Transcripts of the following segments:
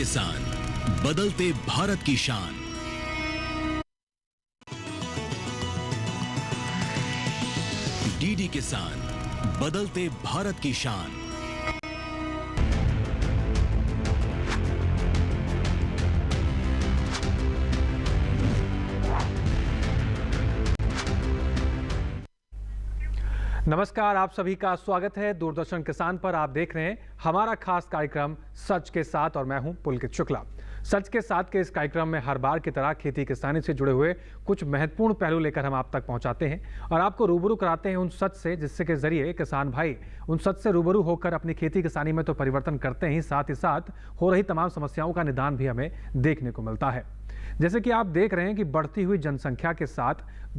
किसान, बदलते भारत की शान। डीडी किसान, बदलते भारत की शान। नमस्कार, आप सभी का स्वागत है दूरदर्शन किसान पर। आप देख रहे हैं हमारा खास कार्यक्रम सच के साथ और मैं हूं पुलकित शुक्ला। सच के साथ के इस कार्यक्रम में हर बार की तरह खेती किसानी से जुड़े हुए कुछ महत्वपूर्ण पहलू लेकर हम आप तक पहुंचाते हैं और आपको रूबरू कराते हैं उन सच से, जिससे के जरिए किसान भाई उन सच से रूबरू होकर अपनी खेती किसानी में तो परिवर्तन करते ही साथ हो रही तमाम समस्याओं का निदान भी हमें देखने को मिलता है। जैसे कि आप देख रहे हैं कि बढ़ती हुई जनसंख्या के साथ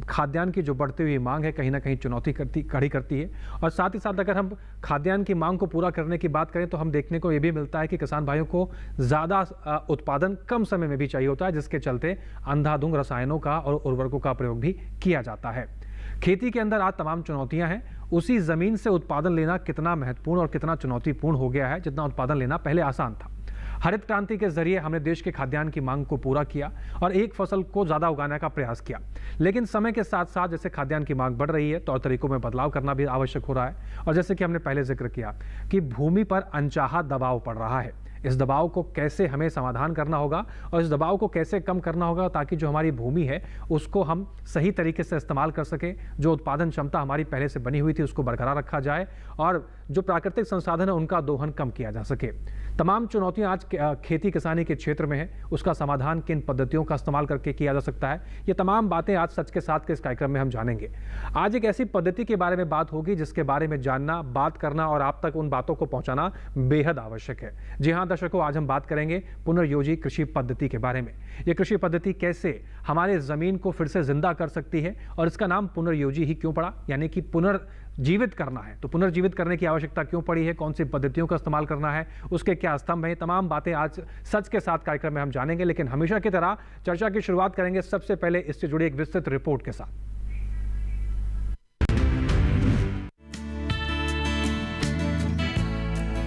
खाद्यान्न की जो बढ़ती हुई मांग है कहीं ना कहीं चुनौती खड़ी करती है और साथ ही साथ अगर हम खाद्यान्न की मांग को पूरा करने की बात करें तो हम देखने को ये भी मिलता है कि किसान भाइयों को ज़्यादा उत्पादन कम समय में भी चाहिए होता है, जिसके चलते अंधाधुंध रसायनों का और उर्वरकों का प्रयोग भी किया जाता है। खेती के अंदर आज तमाम चुनौतियां हैं। उसी जमीन से उत्पादन लेना कितना महत्वपूर्ण और कितना चुनौतीपूर्ण हो गया है जितना उत्पादन लेना पहले आसान था। हरित क्रांति के जरिए हमने देश के खाद्यान्न की मांग को पूरा किया और एक फसल को ज्यादा उगाने का प्रयास किया, लेकिन समय के साथ साथ जैसे खाद्यान्न की मांग बढ़ रही है, तौर तरीकों में बदलाव करना भी आवश्यक हो रहा है। और जैसे कि हमने पहले जिक्र किया कि भूमि पर अनचाहा दबाव पड़ रहा है, इस दबाव को कैसे हमें समाधान करना होगा और इस दबाव को कैसे कम करना होगा ताकि जो हमारी भूमि है उसको हम सही तरीके से इस्तेमाल कर सके, जो उत्पादन क्षमता हमारी पहले से बनी हुई थी उसको बरकरार रखा जाए और जो प्राकृतिक संसाधन है उनका दोहन कम किया जा सके। तमाम चुनौतियां आज खेती किसानी के क्षेत्र में है, उसका समाधान किन पद्धतियों का इस्तेमाल करके किया जा सकता है, ये तमाम बातें आज सच के साथ के इस कार्यक्रम में हम जानेंगे। आज एक ऐसी पद्धति के बारे में बात होगी जिसके बारे में जानना, बात करना और आप तक उन बातों को पहुंचाना बेहद आवश्यक है। जी हाँ दर्शकों, आज हम बात करेंगे पुनर्योजी कृषि पद्धति के बारे में। ये कृषि पद्धति कैसे हमारे जमीन को फिर से जिंदा कर सकती है और इसका नाम पुनर्योजी ही क्यों पड़ा, यानी कि पुनर्जीवित करना है तो पुनर्जीवित करने की आवश्यकता क्यों पड़ी है, कौन सी पद्धतियों का इस्तेमाल करना है, उसके क्या स्तंभ है, तमाम बातें आज सच के साथ कार्यक्रम में हम जानेंगे। लेकिन हमेशा की तरह चर्चा की शुरुआत करेंगे सबसे पहले इससे जुड़ी एक विस्तृत रिपोर्ट के साथ।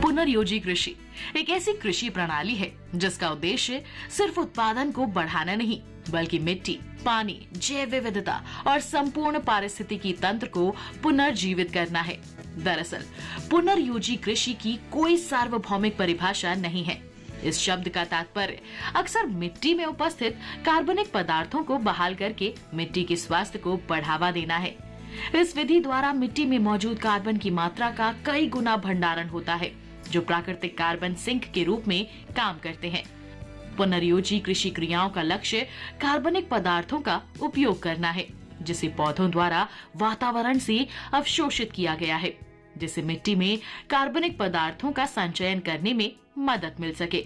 पुनर्योजी कृषि एक ऐसी कृषि प्रणाली है जिसका उद्देश्य सिर्फ उत्पादन को बढ़ाना नहीं बल्कि मिट्टी, पानी, जैव विविधता और संपूर्ण पारिस्थितिकी तंत्र को पुनर्जीवित करना है। दरअसल पुनर्योजी कृषि की कोई सार्वभौमिक परिभाषा नहीं है। इस शब्द का तात्पर्य अक्सर मिट्टी में उपस्थित कार्बनिक पदार्थों को बहाल करके मिट्टी के स्वास्थ्य को बढ़ावा देना है। इस विधि द्वारा मिट्टी में मौजूद कार्बन की मात्रा का कई गुना भंडारण होता है, जो प्राकृतिक कार्बन सिंक के रूप में काम करते हैं। पुनर्योजी कृषि क्रियाओं का लक्ष्य कार्बनिक पदार्थों का उपयोग करना है, जिसे पौधों द्वारा वातावरण से अवशोषित किया गया है, जिससे मिट्टी में कार्बनिक पदार्थों का संचयन करने में मदद मिल सके।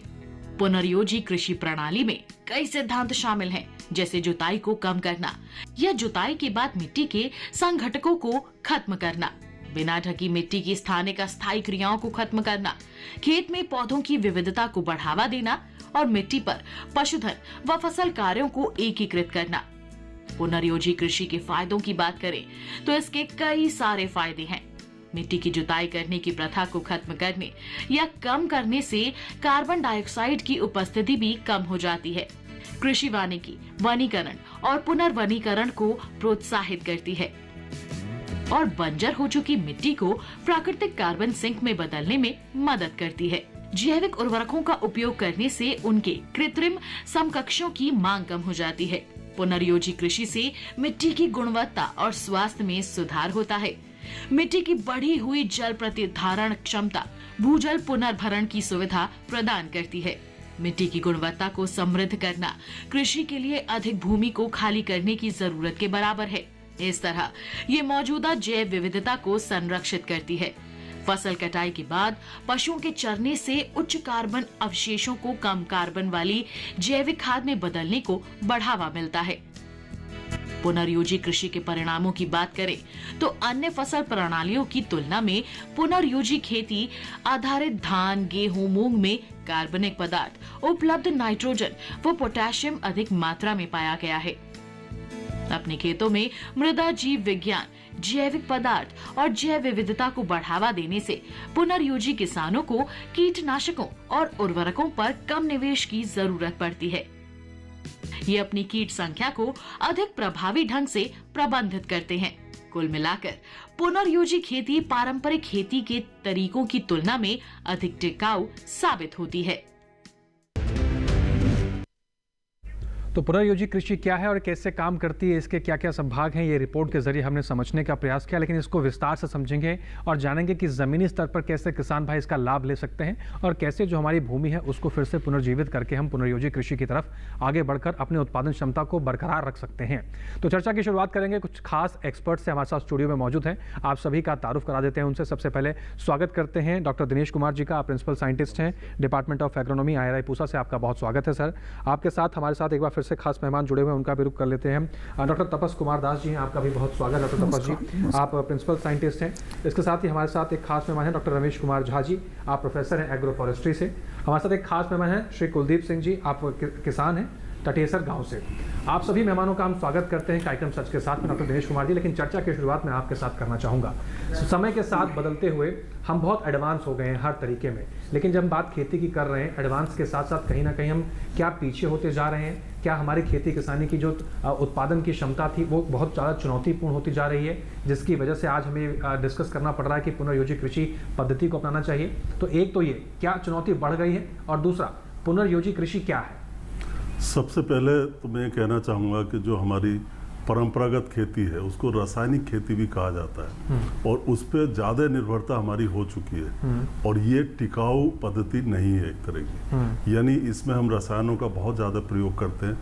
पुनर्योजी कृषि प्रणाली में कई सिद्धांत शामिल हैं, जैसे जुताई को कम करना या जुताई के बाद मिट्टी के संघटकों को खत्म करना, बिना ढकी मिट्टी की स्थानिक अस्थायी क्रियाओं को खत्म करना, खेत में पौधों की विविधता को बढ़ावा देना और मिट्टी पर पशुधन व फसल कार्यों को एकीकृत करना। पुनर्योजी कृषि के फायदों की बात करें तो इसके कई सारे फायदे हैं। मिट्टी की जुताई करने की प्रथा को खत्म करने या कम करने से कार्बन डाइऑक्साइड की उपस्थिति भी कम हो जाती है। कृषि वानिकी वनीकरण और पुनर्वनीकरण को प्रोत्साहित करती है और बंजर हो चुकी मिट्टी को प्राकृतिक कार्बन सिंक में बदलने में मदद करती है। जैविक उर्वरकों का उपयोग करने से उनके कृत्रिम समकक्षों की मांग कम हो जाती है। पुनर्योजी कृषि से मिट्टी की गुणवत्ता और स्वास्थ्य में सुधार होता है। मिट्टी की बढ़ी हुई जल प्रतिधारण क्षमता भूजल पुनर्भरण की सुविधा प्रदान करती है। मिट्टी की गुणवत्ता को समृद्ध करना कृषि के लिए अधिक भूमि को खाली करने की जरूरत के बराबर है। इस तरह ये मौजूदा जैव विविधता को संरक्षित करती है। फसल कटाई के बाद पशुओं के चरने से उच्च कार्बन अवशेषों को कम कार्बन वाली जैविक खाद में बदलने को बढ़ावा मिलता है। पुनर्योजी कृषि के परिणामों की बात करें तो अन्य फसल प्रणालियों की तुलना में पुनर्योजी खेती आधारित धान, गेहूं, मूंग में कार्बनिक पदार्थ, उपलब्ध नाइट्रोजन व पोटेशियम अधिक मात्रा में पाया गया है। अपने खेतों में मृदा जीव विज्ञान, जैविक पदार्थ और जैव विविधता को बढ़ावा देने से पुनर्योजी किसानों को कीटनाशकों और उर्वरकों पर कम निवेश की जरूरत पड़ती है। ये अपनी कीट संख्या को अधिक प्रभावी ढंग से प्रबंधित करते हैं। कुल मिलाकर पुनर्योजी खेती पारंपरिक खेती के तरीकों की तुलना में अधिक टिकाऊ साबित होती है। तो पुनर्योजी कृषि क्या है और कैसे काम करती है, इसके क्या क्या संभाग हैं, ये रिपोर्ट के जरिए हमने समझने का प्रयास किया, लेकिन इसको विस्तार से समझेंगे और जानेंगे कि ज़मीनी स्तर पर कैसे किसान भाई इसका लाभ ले सकते हैं और कैसे जो हमारी भूमि है उसको फिर से पुनर्जीवित करके हम पुनर्योजी कृषि की तरफ आगे बढ़कर अपने उत्पादन क्षमता को बरकरार रख सकते हैं। तो चर्चा की शुरुआत करेंगे, कुछ खास एक्सपर्ट्स हमारे साथ स्टूडियो में मौजूद हैं। आप सभी का तारुफ करा देते हैं उनसे। सबसे पहले स्वागत करते हैं डॉक्टर दिनेश कुमार जी का। आप प्रिंसिपल साइंटिस्ट हैं, department of agronomy, IRI Pusa से। आपका बहुत स्वागत है सर। आपके साथ हमारे साथ एक बार फिर से खास मेहमान जुड़े हुए हैं, उनका भी रुख कर लेते हैं। डॉक्टर तपस कुमार दास जी हैं, आपका भी बहुत स्वागत है डॉक्टर तपस जी। आप प्रिंसिपल साइंटिस्ट हैं। इसके साथ ही हमारे साथ एक खास मेहमान हैं डॉक्टर रमेश कुमार झा जी, आप प्रोफेसर हैं एग्रो फॉरेस्ट्री से। हमारे साथ एक खास मेहमान हैं श्री कुलदीप सिंह जी, आप किसान हैं टटेसर गांव से। आप सभी मेहमानों का हम स्वागत करते हैं कार्यक्रम सच के साथ में डॉक्टर दिनेश कुमार जी। लेकिन चर्चा की शुरुआत मैं आपके साथ करना चाहूँगा। समय के साथ बदलते हुए हम बहुत एडवांस हो गए हैं हर तरीके में, लेकिन जब हम बात खेती की कर रहे हैं एडवांस के साथ साथ कहीं ना कहीं हम क्या पीछे होते जा रहे हैं? क्या हमारी खेती किसानी की जो उत्पादन की क्षमता थी वो बहुत ज़्यादा चुनौतीपूर्ण होती जा रही है, जिसकी वजह से आज हमें डिस्कस करना पड़ रहा है कि पुनर्योजी कृषि पद्धति को अपनाना चाहिए। तो एक तो ये क्या चुनौती बढ़ गई है, और दूसरा पुनर्योजी कृषि क्या है? सबसे पहले तो मैं कहना चाहूँगा कि जो हमारी परंपरागत खेती है उसको रासायनिक खेती भी कहा जाता है और उस पर ज़्यादा निर्भरता हमारी हो चुकी है और ये टिकाऊ पद्धति नहीं है एक तरह की। यानी इसमें हम रसायनों का बहुत ज़्यादा प्रयोग करते हैं।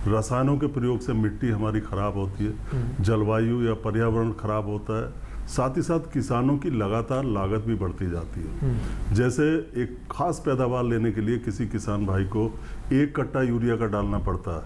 रसायनों के प्रयोग से मिट्टी हमारी खराब होती है, जलवायु या पर्यावरण खराब होता है, साथ ही साथ किसानों की लगातार लागत भी बढ़ती जाती है। जैसे एक खास पैदावार लेने के लिए किसी किसान भाई को 1 कट्टा यूरिया का डालना पड़ता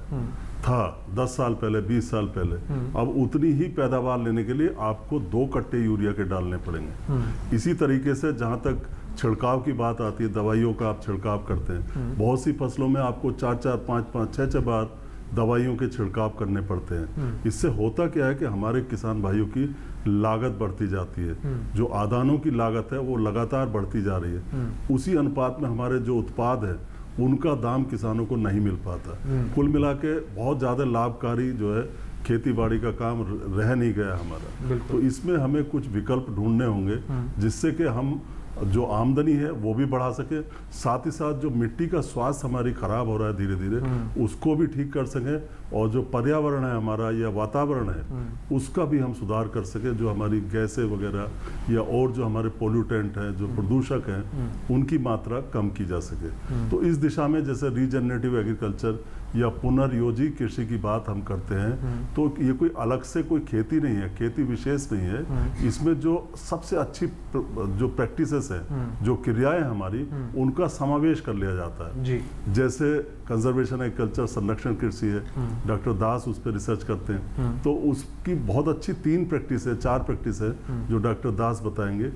था 10 साल पहले, 20 साल पहले। अब उतनी ही पैदावार लेने के लिए आपको 2 कट्टे यूरिया के डालने पड़ेंगे। इसी तरीके से जहाँ तक छिड़काव की बात आती है, दवाइयों का आप छिड़काव करते हैं, बहुत सी फसलों में आपको 4-4, 5-5, 6-6 बार दवाइयों के छिड़काव करने पड़ते हैं। इससे होता क्या है कि हमारे किसान भाइयों की लागत बढ़ती जाती है। जो आदानों की लागत है वो लगातार बढ़ती जा रही है। उसी अनुपात में हमारे जो उत्पाद है उनका दाम किसानों को नहीं मिल पाता। कुल मिला के बहुत ज़्यादा लाभकारी जो है खेती बाड़ी का काम रह नहीं गया हमारा। तो इसमें हमें कुछ विकल्प ढूंढने होंगे जिससे कि हम जो आमदनी है वो भी बढ़ा सके, साथ ही साथ जो मिट्टी का स्वास्थ्य हमारी खराब हो रहा है धीरे धीरे उसको भी ठीक कर सकें, और जो पर्यावरण है हमारा या वातावरण है उसका भी हम सुधार कर सकें। जो हमारी गैसें वगैरह या और जो हमारे पोल्यूटेंट हैं, जो प्रदूषक हैं, उनकी मात्रा कम की जा सके। तो इस दिशा में जैसे रीजनरेटिव एग्रीकल्चर या पुनर्योजी कृषि की बात हम करते हैं, तो ये कोई अलग से कोई खेती नहीं है, खेती विशेष नहीं है। इसमें जो सबसे अच्छी जो प्रैक्टिसेस हैं, जो क्रियाएं हमारी, उनका समावेश कर लिया जाता है जी। जैसे कंजर्वेशन एग्रीकल्चर, संरक्षण कृषि है, डॉक्टर दास उस पर रिसर्च करते हैं, तो उसकी बहुत अच्छी 3 प्रैक्टिस है, 4 प्रैक्टिस है जो डॉक्टर दास बताएंगे,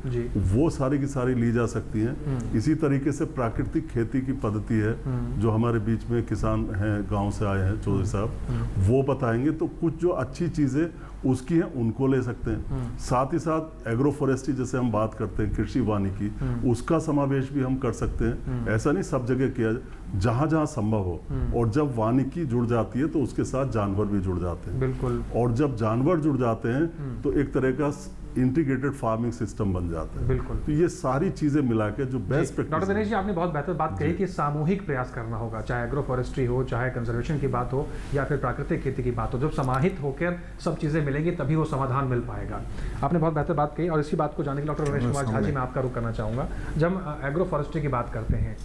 वो सारी की सारी ली जा सकती हैं। इसी तरीके से प्राकृतिक खेती की पद्धति है जो हमारे बीच में किसान हैं, गांव से आए हैं चौधरी साहब, वो बताएंगे। तो कुछ जो अच्छी चीजें उसकी हैं उनको ले सकते हैं। साथ ही साथ एग्रो फॉरेस्ट्री जैसे हम बात करते हैं, कृषि वानिकी, उसका समावेश भी हम कर सकते हैं। ऐसा नहीं सब जगह किया, जहां जहां संभव हो। और जब वानिकी जुड़ जाती है तो उसके साथ जानवर भी जुड़ जाते हैं। बिल्कुल। और जब जानवर जुड़ जाते हैं तो एक तरह का इंटीग्रेटेड फार्मिंग सिस्टम बन जाता है। बिल्कुल। तो ये सारी चीजें मिला के जो best practice. Doctor Dinesh ji, आपने बहुत बेहतर बात कही कि सामूहिक प्रयास करना होगा, चाहे एग्रो फॉरेस्ट्री हो, चाहे कंजर्वेशन की बात हो, या फिर प्राकृतिक खेती की बात हो। जब समाहित होकर सब चीजें मिलेंगी तभी वो समाधान मिल पाएगा। आपने बहुत बेहतर बात कही, और इसी बात को जानने के लिए डॉक्टर रमेश कुमार झा जी मैं आपका रुख करना चाहूँगा। जब हम एग्रो फॉरेस्ट्री की बात करते हैं,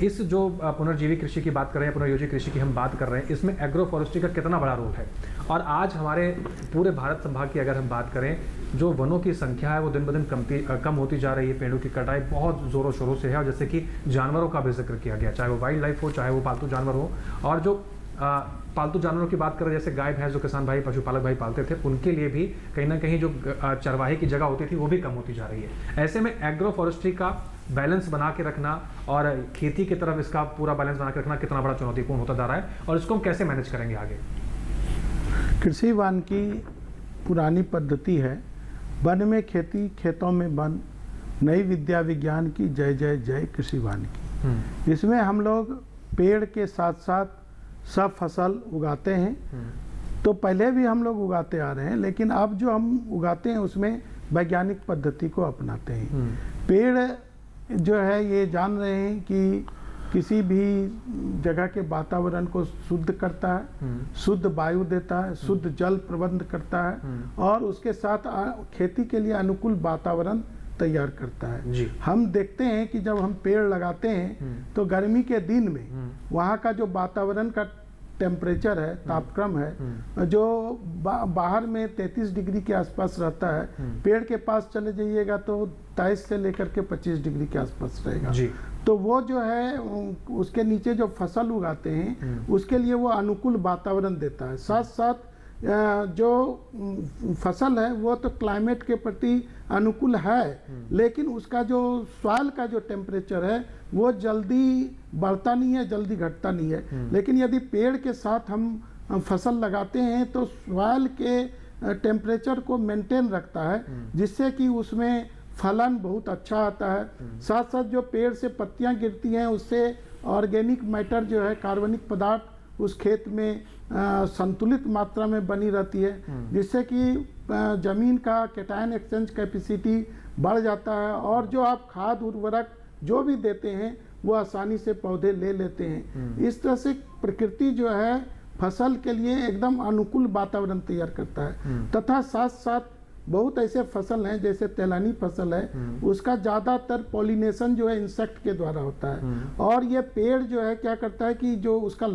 इस जो पुनर्जीवी कृषि की बात कर रहे हैं, पुनर्योजी कृषि की हम बात कर रहे हैं, इसमें एग्रो फॉरेस्ट्री का कितना बड़ा रोल है? और आज हमारे पूरे भारत संभाग की अगर हम बात करें, जो वनों की संख्या है वो दिन ब दिन कम होती जा रही है। पेड़ों की कटाई बहुत ज़ोरों शोरों से है, और जैसे कि जानवरों का भी जिक्र किया गया, चाहे वो वाइल्ड लाइफ हो, चाहे वो पालतू जानवर हो। और जो पालतू जानवरों की बात करें, जैसे गाय भैंस जो किसान भाई, पशुपालक भाई पालते थे, उनके लिए भी कहीं ना कहीं जो चरवाहे की जगह होती थी वो भी कम होती जा रही है। ऐसे में एग्रो फॉरेस्ट्री का बैलेंस बना के रखना और खेती की तरफ इसका पूरा बैलेंस बना के रखना कितना बड़ा चुनौतीपूर्ण होता जा रहा है, और इसको हम कैसे मैनेज करेंगे आगे? कृषि वानिकी पुरानी पद्धति है वन में खेती, खेतों में वन, नई विद्या विज्ञान की, जय जय जय कृषि वानिकी। इसमें हम लोग पेड़ के साथ साथ सब फसल उगाते हैं। तो पहले भी हम लोग उगाते आ रहे हैं, लेकिन अब जो हम उगाते हैं उसमें वैज्ञानिक पद्धति को अपनाते हैं। पेड़ जो है ये जान रहे हैं कि किसी भी जगह के वातावरण को शुद्ध करता है, शुद्ध वायु देता है, शुद्ध जल प्रबंध करता है और उसके साथ खेती के लिए अनुकूल वातावरण तैयार करता है। जी। हम देखते हैं कि जब हम पेड़ लगाते हैं तो गर्मी के दिन में वहाँ का जो वातावरण का टेम्परेचर है, तापक्रम है, जो बाहर में 33 डिग्री के आसपास रहता है, पेड़ के पास चले जाइएगा तो 23 से लेकर के 25 डिग्री के आसपास रहेगा। जी। तो वो जो है उसके नीचे जो फसल उगाते हैं उसके लिए वो अनुकूल वातावरण देता है। साथ साथ जो फसल है वो तो क्लाइमेट के प्रति अनुकूल है, लेकिन उसका जो सॉइल का जो टेम्परेचर है वो जल्दी बढ़ता नहीं है, जल्दी घटता नहीं है। लेकिन यदि पेड़ के साथ हम फसल लगाते हैं तो सॉइल के टेम्परेचर को मेंटेन रखता है, जिससे कि उसमें फलन बहुत अच्छा आता है। साथ साथ जो पेड़ से पत्तियां गिरती हैं उससे ऑर्गेनिक मैटर जो है, कार्बनिक पदार्थ उस खेत में संतुलित मात्रा में बनी रहती है, जिससे कि जमीन का कैटायन एक्सचेंज कैपेसिटी बढ़ जाता है और जो आप खाद उर्वरक जो भी देते हैं वो आसानी से पौधे ले लेते हैं। इस तरह से प्रकृति जो है फसल के लिए एकदम अनुकूल वातावरण तैयार करता है। तथा साथ साथ बहुत ऐसे फसल हैं, जैसे तेलानी फसल है, उसका ज़्यादातर पॉलिनेशन जो है इंसेक्ट के द्वारा होता है। और ये पेड़ जो है क्या करता है कि जो उसका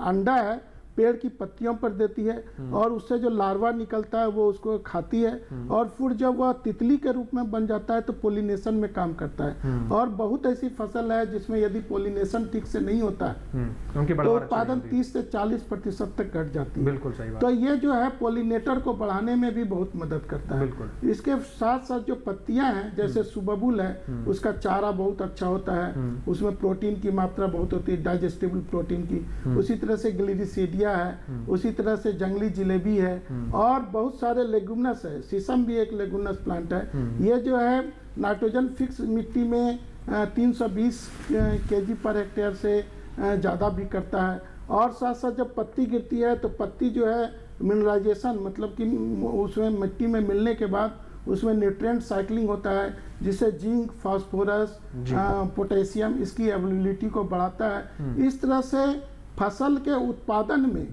अंडा है पेड़ की पत्तियों पर देती है और उससे जो लार्वा निकलता है वो उसको खाती है और फिर जब वह तितली के रूप में बन जाता है तो पोलिनेशन में काम करता है। और बहुत ऐसी फसल है जिसमें यदि पोलिनेशन ठीक से नहीं होता है तो उत्पादन 30 से 40% तक घट जाती है। बिल्कुल सही बात। तो ये जो है पोलिनेटर को बढ़ाने में भी बहुत मदद करता है। इसके साथ साथ जो पत्तियां हैं जैसे सुबबुल है, उसका चारा बहुत अच्छा होता है, उसमें प्रोटीन की मात्रा बहुत होती है, डाइजेस्टिबल प्रोटीन की। उसी तरह से ग्लिरिसीडिया है, उसी तरह से जंगली जिलेबी है और बहुत सारे लेगुमिनस है। शीशम भी एक लेगुमिनस प्लांट है। ये जो है नाइट्रोजन फिक्स मिट्टी में 320 केजी पर हेक्टेयर से ज़्यादा भी करता है। और साथ साथ जब पत्ती गिरती है तो पत्ती जो है मिनरलाइजेशन, मतलब कि उसमें मिट्टी में मिलने के बाद उसमें न्यूट्रिएंट साइक्लिंग होता है, जिससे जिंक, फास्फोरस, पोटेशियम इसकी अवेलेबिलिटी को बढ़ाता है। इस तरह से फसल के उत्पादन में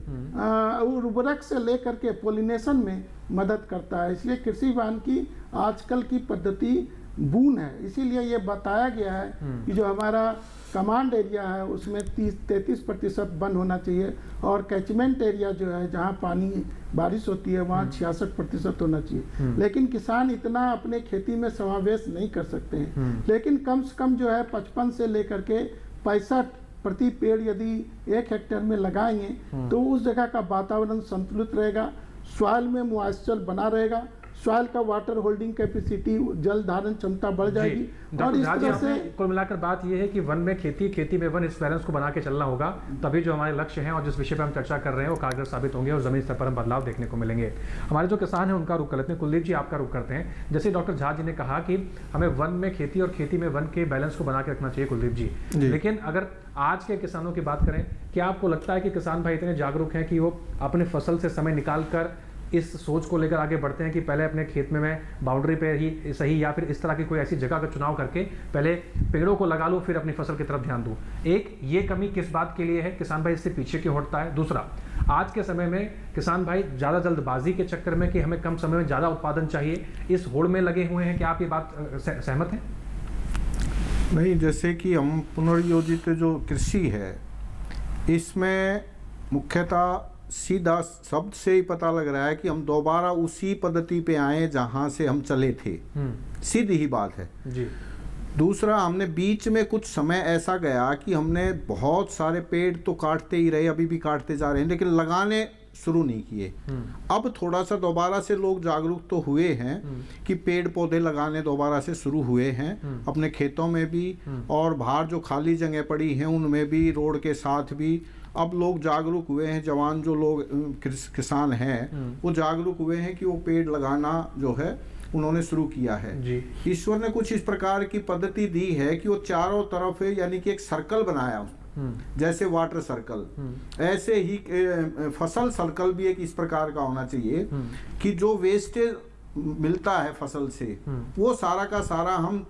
उर्वरक से लेकर के पोलिनेशन में मदद करता है। इसलिए कृषि वानिकी आजकल की पद्धति बून है। इसीलिए ये बताया गया है कि जो हमारा कमांड एरिया है उसमें 33% वन होना चाहिए और कैचमेंट एरिया जो है जहाँ पानी बारिश होती है वहाँ 66% होना चाहिए। लेकिन किसान इतना अपने खेती में समावेश नहीं कर सकते हैं। लेकिन कम से कम जो है 55 से लेकर के 65 प्रति पेड़ यदि 1 हेक्टेयर में लगाएंगे तो उस जगह का वातावरण संतुलित रहेगा, सॉइल में मॉइस्चर बना रहेगा, सॉइल का वाटर होल्डिंग कैपेसिटी, जल धारण क्षमता बढ़ जाएगी। और इस तरह से कुल मिलाकर बात यह है कि वन में खेती, खेती में वन, इस बैलेंस को बना के चलना होगा, तभी जो हमारे लक्ष्य हैं और जिस विषय पर हम चर्चा कर रहे हैं वो कारगर साबित होंगे और जमीन स्तर पर हम बदलाव देखने को मिलेंगे। हमारे जो किसान हैं उनका रुख कर लेते हैं। कुलदीप जी, आपका रुख करते हैं। जैसे डॉक्टर झा जी ने कहा कि हमें वन में खेती और खेती में वन के बैलेंस को बना के रखना चाहिए कुलदीप जी, लेकिन अगर आज के किसानों की बात करें, क्या आपको लगता है कि किसान भाई इतने जागरूक हैं कि वो अपने फसल से समय निकाल कर इस सोच को लेकर आगे बढ़ते हैं कि पहले अपने खेत में मैं बाउंड्री पे ही सही या फिर इस तरह की कोई ऐसी जगह का चुनाव करके पहले पेड़ों को लगा लूं फिर अपनी फसल की तरफ ध्यान दूं? एक, ये कमी किस बात के लिए है? किसान भाई इससे पीछे क्यों हटता है? दूसरा, आज के समय में किसान भाई ज़्यादा जल्दबाजी के चक्कर में कि हमें कम समय में ज़्यादा उत्पादन चाहिए, इस होड़ में लगे हुए हैं। क्या आप ये बात सहमत हैं? नहीं, जैसे कि हम पुनर्योजित जो कृषि है इसमें मुख्यतः सीधा शब्द से ही पता लग रहा है कि हम दोबारा उसी पद्धति पे आए जहां से हम चले थे। सीधी ही बात है जी। दूसरा, हमने बीच में कुछ समय ऐसा गया कि हमने बहुत सारे पेड़ तो काटते ही रहे, अभी भी काटते जा रहे हैं, लेकिन लगाने शुरू नहीं किए। अब थोड़ा सा दोबारा से लोग जागरूक तो हुए हैं कि पेड़ पौधे लगाने दोबारा से शुरू हुए हैं अपने खेतों में भी और बाहर जो खाली जगह पड़ी हैं उनमें भी, रोड के साथ भी अब लोग जागरूक हुए हैं। जवान जो लोग किसान हैं वो जागरूक हुए हैं कि वो पेड़ लगाना जो है उन्होंने शुरू किया है। जी। ईश्वर ने कुछ इस प्रकार की पद्धति दी है कि वो चारों तरफ यानी कि एक सर्कल बनाया, जैसे वाटर सर्कल, ऐसे ही फसल सर्कल भी एक इस प्रकार का होना चाहिए कि जो वेस्टेज मिलता है फसल से वो सारा का सारा हम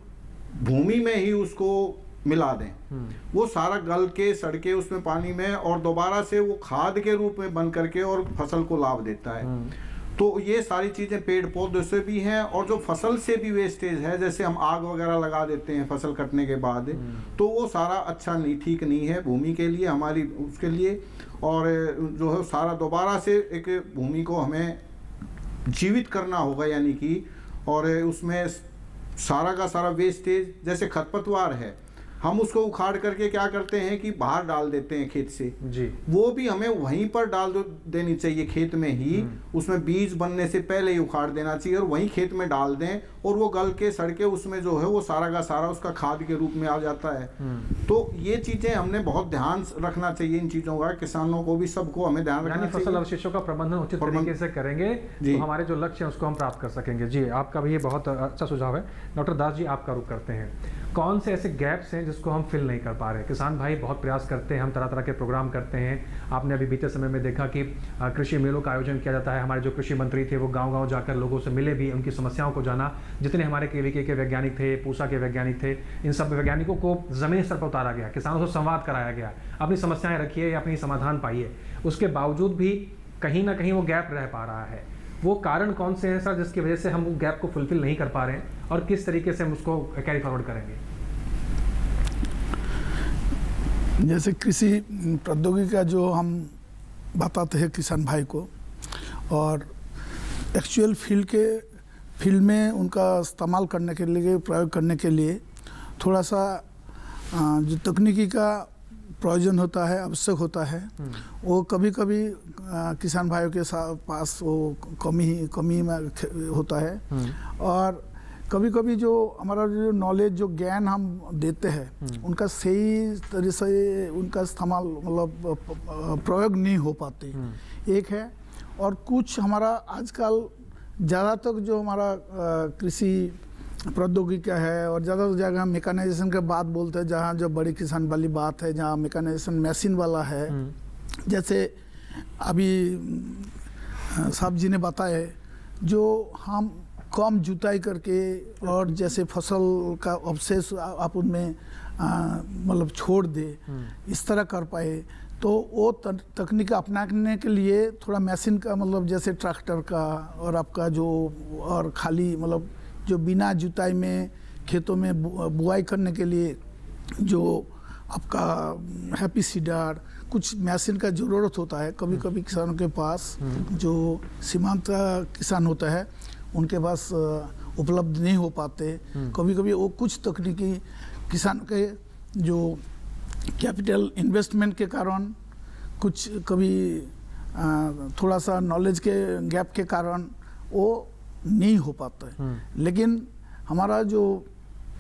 भूमि में ही उसको मिला दें, वो सारा गल के सड़ के उसमें पानी में और दोबारा से वो खाद के रूप में बन करके और फसल को लाभ देता है। तो ये सारी चीज़ें पेड़ पौधों से भी हैं और जो फसल से भी वेस्टेज है, जैसे हम आग वगैरह लगा देते हैं फसल कटने के बाद, तो वो सारा अच्छा नहीं, ठीक नहीं है भूमि के लिए, हमारी उसके लिए, और जो है सारा दोबारा से एक भूमि को हमें जीवित करना होगा यानी कि, और उसमें सारा का सारा वेस्टेज जैसे खरपतवार है हम उसको उखाड़ करके क्या करते हैं कि बाहर डाल देते हैं खेत से जी, वो भी हमें वहीं पर डाल देनी चाहिए खेत में ही, उसमें बीज बनने से पहले ही उखाड़ देना चाहिए और वहीं खेत में डाल दें और वो गल के सड़ के उसमें जो है वो सारा का सारा उसका खाद के रूप में आ जाता है। तो ये चीजें हमने बहुत ध्यान रखना चाहिए इन चीजों का, किसानों को भी सबको हमें ध्यान रखना चाहिए। फसल अवशेषों का प्रबंधन उचित तरीके से करेंगे तो हमारे जो लक्ष्य है उसको हम प्राप्त कर सकेंगे। जी, आपका भी ये बहुत अच्छा सुझाव है। डॉक्टर दास जी, आपका रुख करते हैं, कौन से ऐसे गैप्स हैं जिसको हम फिल नहीं कर पा रहे? किसान भाई बहुत प्रयास करते हैं, हम तरह तरह के प्रोग्राम करते हैं। आपने अभी बीते समय में देखा कि कृषि मेलों का आयोजन किया जाता है। हमारे जो कृषि मंत्री थे वो गांव-गांव जाकर लोगों से मिले भी, उनकी समस्याओं को जाना। जितने हमारे केवीके के वैज्ञानिक थे, पूसा के वैज्ञानिक थे, इन सब वैज्ञानिकों को जमीनी स्तर पर उतारा गया, किसानों से संवाद कराया गया, अपनी समस्याएं रखिए या अपनी समाधान पाइए। उसके बावजूद भी कहीं ना कहीं वो गैप रह पा रहा है। वो कारण कौन से हैं सर जिसकी वजह से हम वो गैप को फुलफिल नहीं कर पा रहे हैं और किस तरीके से हम उसको कैरी फॉरवर्ड करेंगे? जैसे कृषि प्रौद्योगिकी का जो हम बताते हैं किसान भाई को, और एक्चुअल फील्ड में उनका इस्तेमाल करने के लिए, प्रयोग करने के लिए थोड़ा सा जो तकनीकी का प्रयोजन होता है, आवश्यक होता है, वो कभी कभी किसान भाइयों के पास वो कमी में होता है। और कभी कभी जो हमारा जो नॉलेज, जो ज्ञान हम देते हैं उनका सही तरह से उनका इस्तेमाल मतलब प्रयोग नहीं हो पाते, एक है। और कुछ हमारा आजकल ज़्यादा तक जो हमारा कृषि प्रौद्योगिकी है और ज़्यादा जगह मेकानाइजेशन के बात बोलते हैं, जहाँ जो बड़ी किसान वाली बात है, जहाँ मेकानाइजेशन मशीन वाला है। जैसे अभी साहब जी ने बताया, जो हम कम जुताई करके और जैसे फसल का अवशेष आप उनमें मतलब छोड़ दे, इस तरह कर पाए, तो वो तकनीक अपनाने के लिए थोड़ा मशीन का मतलब जैसे ट्रैक्टर का और आपका जो और खाली मतलब जो बिना जुताई में खेतों में बुआई करने के लिए जो आपका हैप्पी सीडर कुछ मशीन का ज़रूरत होता है। कभी कभी किसानों के पास जो सीमांत किसान होता है उनके पास उपलब्ध नहीं हो पाते। कभी कभी वो कुछ तकनीकी किसान के जो कैपिटल इन्वेस्टमेंट के कारण, कुछ कभी थोड़ा सा नॉलेज के गैप के कारण वो नहीं हो पाता है। लेकिन हमारा जो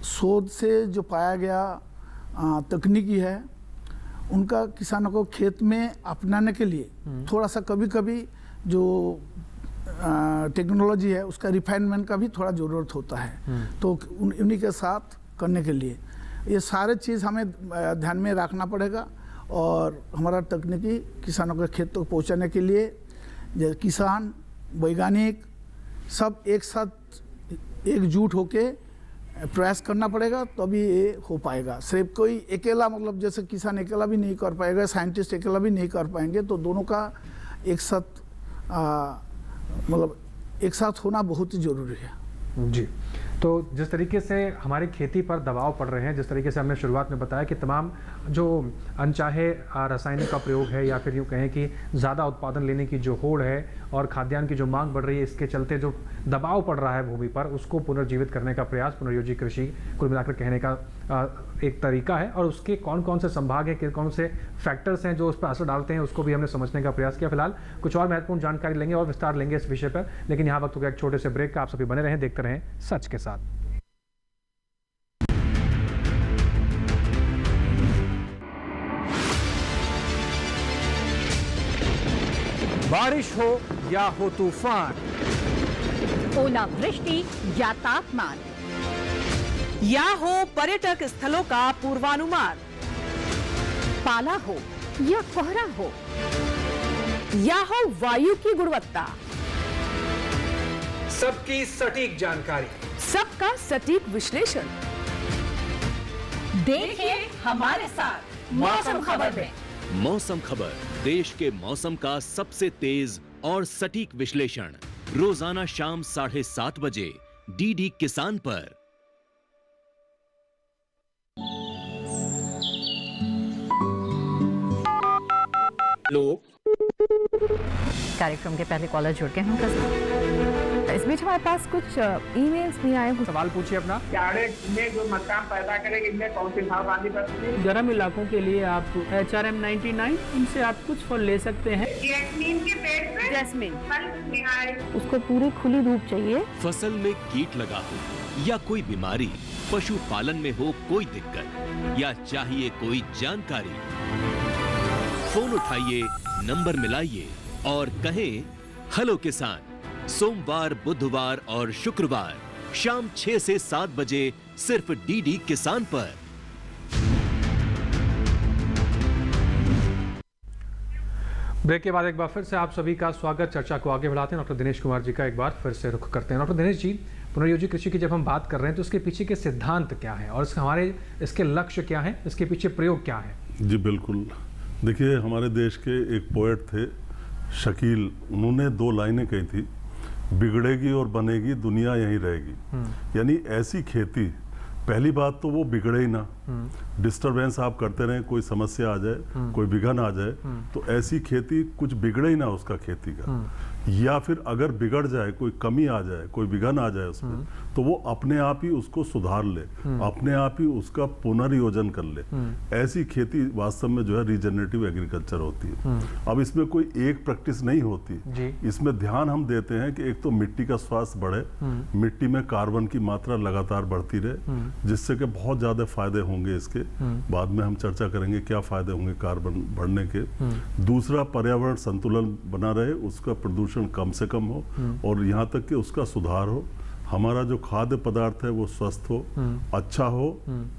शोध से जो पाया गया तकनीकी है, उनका किसानों को खेत में अपनाने के लिए थोड़ा सा कभी कभी जो टेक्नोलॉजी है उसका रिफाइनमेंट का भी थोड़ा ज़रूरत होता है। तो उन्हीं के साथ करने के लिए ये सारे चीज़ हमें ध्यान में रखना पड़ेगा। और हमारा तकनीकी किसानों के खेत तक पहुंचाने के लिए जैसे किसान, वैज्ञानिक सब एक साथ एकजुट होके प्रयास करना पड़ेगा, तभी ये हो पाएगा। सिर्फ कोई अकेला मतलब जैसे किसान अकेला भी नहीं कर पाएगा, साइंटिस्ट अकेला भी नहीं कर पाएंगे। तो दोनों का एक साथ मतलब एक साथ होना बहुत ही ज़रूरी है। जी, तो जिस तरीके से हमारी खेती पर दबाव पड़ रहे हैं, जिस तरीके से हमने शुरुआत में बताया कि तमाम जो अनचाहे रासायनिक का प्रयोग है या फिर यूँ कहें कि ज़्यादा उत्पादन लेने की जो होड़ है और खाद्यान्न की जो मांग बढ़ रही है, इसके चलते जो दबाव पड़ रहा है भूमि पर, उसको पुनर्जीवित करने का प्रयास पुनर्योजी कृषि कुल मिलाकर कहने का एक तरीका है। और उसके कौन कौन से संभाग हैं, कौन से फैक्टर्स हैं जो उस पर असर डालते हैं, उसको भी हमने समझने का प्रयास किया। फिलहाल कुछ और महत्वपूर्ण जानकारी लेंगे और विस्तार लेंगे इस विषय पर, लेकिन यहाँ वक्त हो गया एक छोटे से ब्रेक का। आप सभी बने रहें, देखते रहें सच के साथ। बारिश हो या हो तूफान, ओलावृष्टि या तापमान, या हो पर्यटक स्थलों का पूर्वानुमान, पाला हो या कोहरा हो, या हो वायु की गुणवत्ता, सबकी सटीक जानकारी, सबका सटीक विश्लेषण। देखिए हमारे साथ मौसम खबर में। मौसम खबर, देश के मौसम का सबसे तेज और सटीक विश्लेषण, रोजाना शाम 7:30 बजे डीडी किसान पर। कार्यक्रम के पहले कॉलर जुड़ गए हैं। इस बीच हमारे पास कुछ ईमेल्स भी आए हैं। सवाल पूछिए अपना। में जो मकान पैदा करेगी इनमें कौन सी सावधानी बरतनी? गर्म इलाकों के लिए आप HRM 99 इनसे आप कुछ फल ले सकते हैं। जैस्मीन के पेड़ पे जैस्मिन, उसको पूरी खुली धूप चाहिए। फसल में कीट लगा हो या कोई बीमारी, पशुपालन में हो कोई दिक्कत या चाहिए कोई जानकारी, फोन उठाइए, नंबर मिलाइए और कहें हेलो किसान। सोमवार, बुधवार और शुक्रवार शाम 6 से 7 बजे सिर्फ डीडी किसान पर। ब्रेक के बाद एक बार फिर से आप सभी का स्वागत। चर्चा को आगे बढ़ाते हैं। डॉक्टर दिनेश कुमार जी का एक बार फिर से रुख करते हैं। डॉक्टर दिनेश जी, पुनर्योजी कृषि की जब हम बात कर रहे हैं तो उसके पीछे के सिद्धांत क्या है और इसके लक्ष्य क्या है, इसके पीछे प्रयोग क्या है? जी बिल्कुल, देखिए हमारे देश के एक पोएट थे शकील, उन्होंने 2 लाइनें कही थी, बिगड़ेगी और बनेगी दुनिया यहीं रहेगी। यानी ऐसी खेती, पहली बात तो वो बिगड़े ही ना, डिस्टरबेंस आप करते रहें, कोई समस्या आ जाए, कोई विघन आ जाए, तो ऐसी खेती कुछ बिगड़े ही ना उसका खेती का, या फिर अगर बिगड़ जाए, कोई कमी आ जाए, कोई विघन आ जाए उसमें, तो वो अपने आप ही उसको सुधार ले, अपने आप ही उसका पुनर्योजन कर ले। ऐसी खेती वास्तव में जो है रीजनरेटिव एग्रीकल्चर होती है। अब इसमें कोई एक प्रैक्टिस नहीं होती, इसमें ध्यान हम देते हैं कि एक तो मिट्टी का स्वास्थ्य बढ़े, मिट्टी में कार्बन की मात्रा लगातार बढ़ती रहे, जिससे कि बहुत ज्यादा फायदे होंगे इसके। बाद में हम चर्चा करेंगे क्या फायदे होंगे कार्बन बढ़ने के। दूसरा, पर्यावरण संतुलन बना रहे, उसका प्रदूषण कम से कम हो और यहाँ तक कि उसका सुधार हो। हमारा जो खाद्य पदार्थ है वो स्वस्थ हो, अच्छा हो,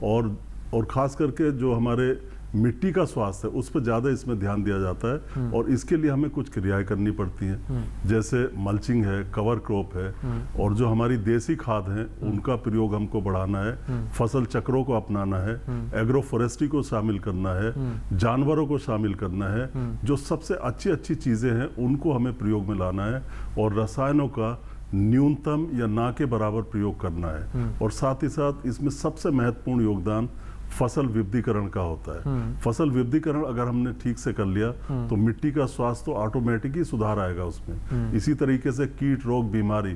और खास करके जो हमारे मिट्टी का स्वास्थ्य है उस पर ज़्यादा इसमें ध्यान दिया जाता है और इसके लिए हमें कुछ क्रियाएं करनी पड़ती हैं, जैसे मल्चिंग है, कवर क्रॉप है, और जो हमारी देसी खाद है उनका प्रयोग हमको बढ़ाना है, फसल चक्रों को अपनाना है, एग्रो फॉरेस्ट्री को शामिल करना है, जानवरों को शामिल करना है, जो सबसे अच्छी अच्छी चीज़ें हैं उनको हमें प्रयोग में लाना है, और रसायनों का न्यूनतम या ना के बराबर प्रयोग करना है। और साथ ही साथ इसमें सबसे महत्वपूर्ण योगदान फसल विविधीकरण का होता है। फसल विविधीकरण अगर हमने ठीक से कर लिया तो मिट्टी का स्वास्थ्य तो ऑटोमेटिक ही सुधार आएगा उसमें। इसी तरीके से कीट रोग बीमारी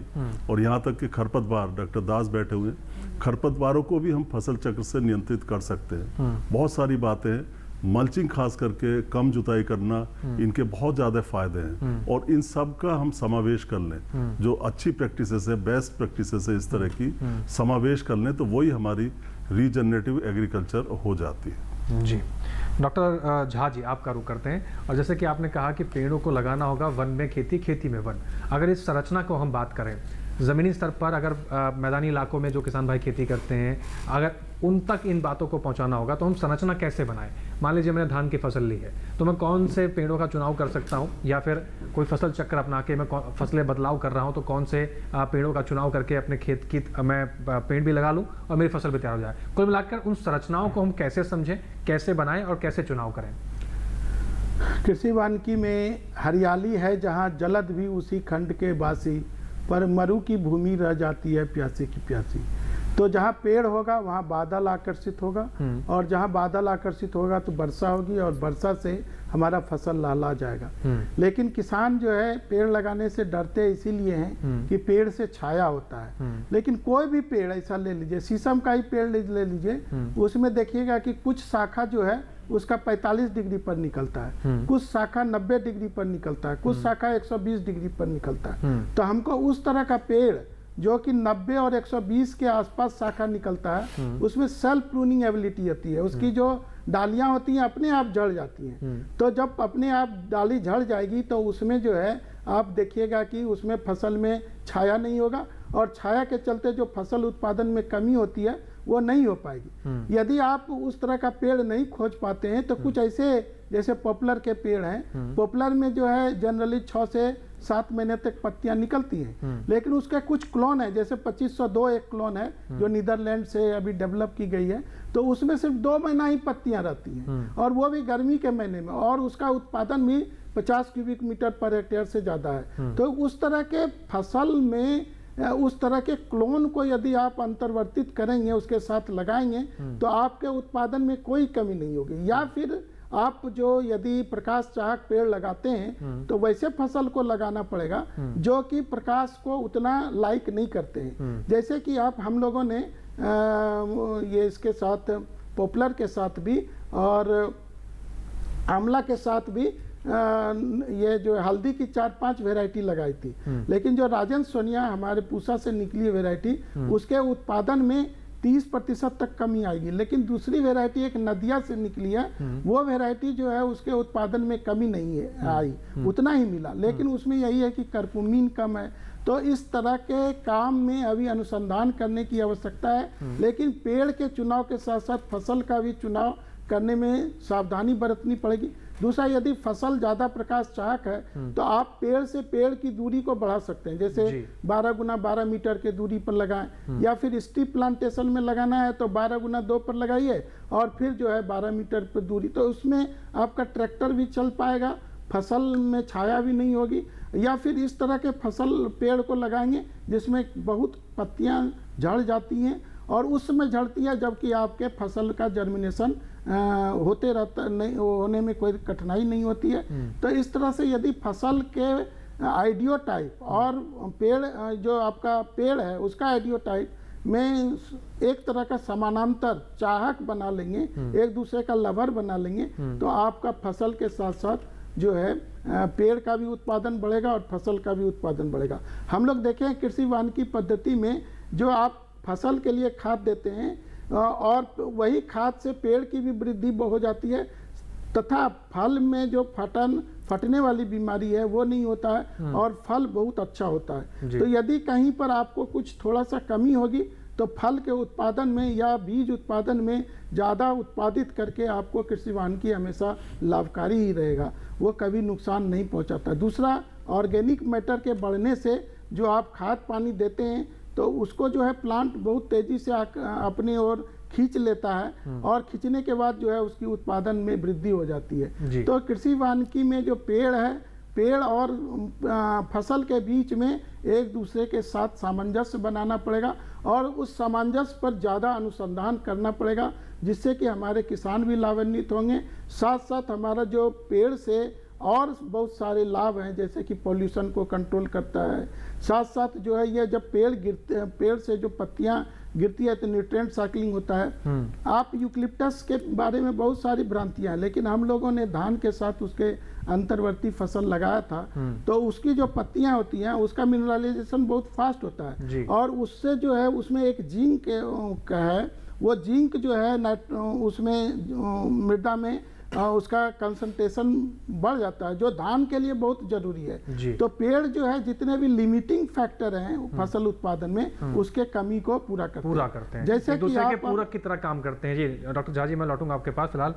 और यहाँ तक कि खरपतवार, डॉक्टर दास बैठे हुए, खरपतवारों को भी हम फसल चक्र से नियंत्रित कर सकते हैं। बहुत सारी बातें हैं। मल्चिंग खास करके कम जुताई करना, इनके बहुत ज़्यादा फायदे हैं और इन सब का हम समावेश कर लें, जो अच्छी प्रैक्टिसेस है, बेस्ट प्रैक्टिसेस है, इस तरह की समावेश कर लें तो वही हमारी रीजनरेटिव एग्रीकल्चर हो जाती है। जी डॉक्टर झा जी, आपका रुख करते हैं। और जैसे कि आपने कहा कि पेड़ों को लगाना होगा, वन में खेती, खेती में वन। अगर इस संरचना को हम बात करें ज़मीनी स्तर पर, अगर मैदानी इलाकों में जो किसान भाई खेती करते हैं, अगर उन तक इन बातों को पहुंचाना होगा तो हम संरचना कैसे बनाएं? मान लीजिए मैंने धान की फसल ली है तो मैं कौन से पेड़ों का चुनाव कर सकता हूं, या फिर कोई फसल चक्र अपना के मैं फसलें बदलाव कर रहा हूं तो कौन से पेड़ों का चुनाव करके अपने खेत की मैं पेड़ भी लगा लूं और मेरी फसल भी तैयार हो जाए? कुल मिलाकर उन संरचनाओं को हम कैसे समझें, कैसे बनाएं और कैसे चुनाव करें? कृषि वानिकी में हरियाली है जहाँ जलद भी उसी खंड के वासी, पर मरु की भूमि रह जाती है प्यासी की प्यासी। तो जहाँ पेड़ होगा वहाँ बादल आकर्षित होगा, और जहाँ बादल आकर्षित होगा तो वर्षा होगी, और वर्षा से हमारा फसल लहला जाएगा। लेकिन किसान जो है पेड़ लगाने से डरते इसीलिए हैं कि पेड़ से छाया होता है। लेकिन कोई भी पेड़ ऐसा ले लीजिए, शीशम का ही पेड़ ले लीजिए, उसमें देखिएगा कि कुछ शाखा जो है उसका 45 डिग्री पर निकलता है, कुछ शाखा 90 डिग्री पर निकलता है, कुछ शाखा 120 डिग्री पर निकलता है। तो हमको उस तरह का पेड़ जो कि 90 और 120 के आसपास शाखा निकलता है, उसमें सेल्फ प्रूनिंग एबिलिटी होती है, उसकी जो डालियां होती हैं अपने आप झड़ जाती हैं। तो जब अपने आप डाली झड़ जाएगी तो उसमें जो है आप देखिएगा कि उसमें फसल में छाया नहीं होगा, और छाया के चलते जो फसल उत्पादन में कमी होती है वो नहीं हो पाएगी। यदि आप उस तरह का पेड़ नहीं खोज पाते हैं तो कुछ ऐसे जैसे पॉपुलर के पेड़ हैं, पॉपुलर में जो है जनरली 6 से 7 महीने तक पत्तियां निकलती हैं, लेकिन उसके कुछ क्लोन है, जैसे 2502 एक क्लोन है जो नीदरलैंड से अभी डेवलप की गई है, तो उसमें सिर्फ 2 महीना ही पत्तियां रहती हैं, और वो भी गर्मी के महीने में, और उसका उत्पादन भी 50 क्यूबिक मीटर पर हेक्टेयर से ज़्यादा है। तो उस तरह के फसल में उस तरह के क्लोन को यदि आप अंतर्वर्तित करेंगे, उसके साथ लगाएंगे, तो आपके उत्पादन में कोई कमी नहीं होगी। या फिर आप जो यदि प्रकाश चाहक पेड़ लगाते हैं तो वैसे फसल को लगाना पड़ेगा जो कि प्रकाश को उतना लाइक नहीं करते हैं। जैसे कि हम लोगों ने ये इसके साथ पॉपुलर के साथ भी और आंवला के साथ भी ये जो हल्दी की 4-5 वैरायटी लगाई थी, लेकिन जो राजन सोनिया हमारे पूसा से निकली वैरायटी, उसके उत्पादन में 30% तक कमी आएगी। लेकिन दूसरी वैरायटी एक नदिया से निकली है, वो वैरायटी जो है उसके उत्पादन में कमी नहीं है आई, उतना ही मिला, लेकिन उसमें यही है कि कर्कुमिन कम है। तो इस तरह के काम में अभी अनुसंधान करने की आवश्यकता है, लेकिन पेड़ के चुनाव के साथ साथ फसल का भी चुनाव करने में सावधानी बरतनी पड़ेगी। दूसरा, यदि फसल ज़्यादा प्रकाश चाहक है तो आप पेड़ से पेड़ की दूरी को बढ़ा सकते हैं, जैसे 12 गुना 12 मीटर के दूरी पर लगाएं, या फिर स्ट्रिप प्लांटेशन में लगाना है तो 12 गुना 2 पर लगाइए, और फिर जो है 12 मीटर पर दूरी, तो उसमें आपका ट्रैक्टर भी चल पाएगा, फसल में छाया भी नहीं होगी। या फिर इस तरह के फसल पेड़ को लगाएंगे जिसमें बहुत पत्तियां झड़ जाती हैं, और उस समय झड़ती है जबकि आपके फसल का जर्मिनेशन होते रहता नहीं, होने में कोई कठिनाई नहीं होती है। तो इस तरह से यदि फसल के आइडियोटाइप और पेड़ जो आपका पेड़ है उसका आइडियोटाइप में एक तरह का समानांतर चाहक बना लेंगे, एक दूसरे का लवर बना लेंगे, तो आपका फसल के साथ साथ जो है पेड़ का भी उत्पादन बढ़ेगा और फसल का भी उत्पादन बढ़ेगा। हम लोग देखें कृषि वानिकी पद्धति में जो आप फसल के लिए खाद देते हैं और वही खाद से पेड़ की भी वृद्धि हो जाती है, तथा फल में जो फटने वाली बीमारी है वो नहीं होता है, और फल बहुत अच्छा होता है। तो यदि कहीं पर आपको कुछ थोड़ा सा कमी होगी तो फल के उत्पादन में या बीज उत्पादन में ज़्यादा उत्पादित करके आपको कृषि वानिकी हमेशा लाभकारी ही रहेगा, वो कभी नुकसान नहीं पहुंचाता। दूसरा, ऑर्गेनिक मैटर के बढ़ने से जो आप खाद पानी देते हैं तो उसको जो है प्लांट बहुत तेजी से अपनी ओर खींच लेता है, और खींचने के बाद जो है उसकी उत्पादन में वृद्धि हो जाती है। तो कृषि वानिकी में जो पेड़ है, पेड़ और फसल के बीच में एक दूसरे के साथ सामंजस्य बनाना पड़ेगा, और उस सामंजस्य पर ज़्यादा अनुसंधान करना पड़ेगा, जिससे कि हमारे किसान भी लाभान्वित होंगे। साथ साथ हमारा जो पेड़ से और बहुत सारे लाभ हैं, जैसे कि पॉल्यूशन को कंट्रोल करता है, साथ साथ जो है ये जब पेड़ से जो पत्तियां गिरती है तो न्यूट्रिएंट साइक्लिंग होता है। आप यूकलिप्टस के बारे में बहुत सारी भ्रांतियां, लेकिन हम लोगों ने धान के साथ उसके अंतर्वर्ती फसल लगाया था, तो उसकी जो पत्तियां होती हैं उसका मिनरलाइजेशन बहुत फास्ट होता है, और उससे जो है उसमें एक जिंक का है, वो जिंक जो है उसमें मृदा में उसका कंसंट्रेशन बढ़ जाता है, जो धान के लिए बहुत जरूरी है। तो पेड़ जो है जितने भी लिमिटिंग फैक्टर हैं फसल उत्पादन में, उसके कमी को पूरा करते हैं। जैसे कि आप पूरक की तरह काम करते हैं। जी डॉक्टर झा जी, मैं लौटूंगा आपके पास। फिलहाल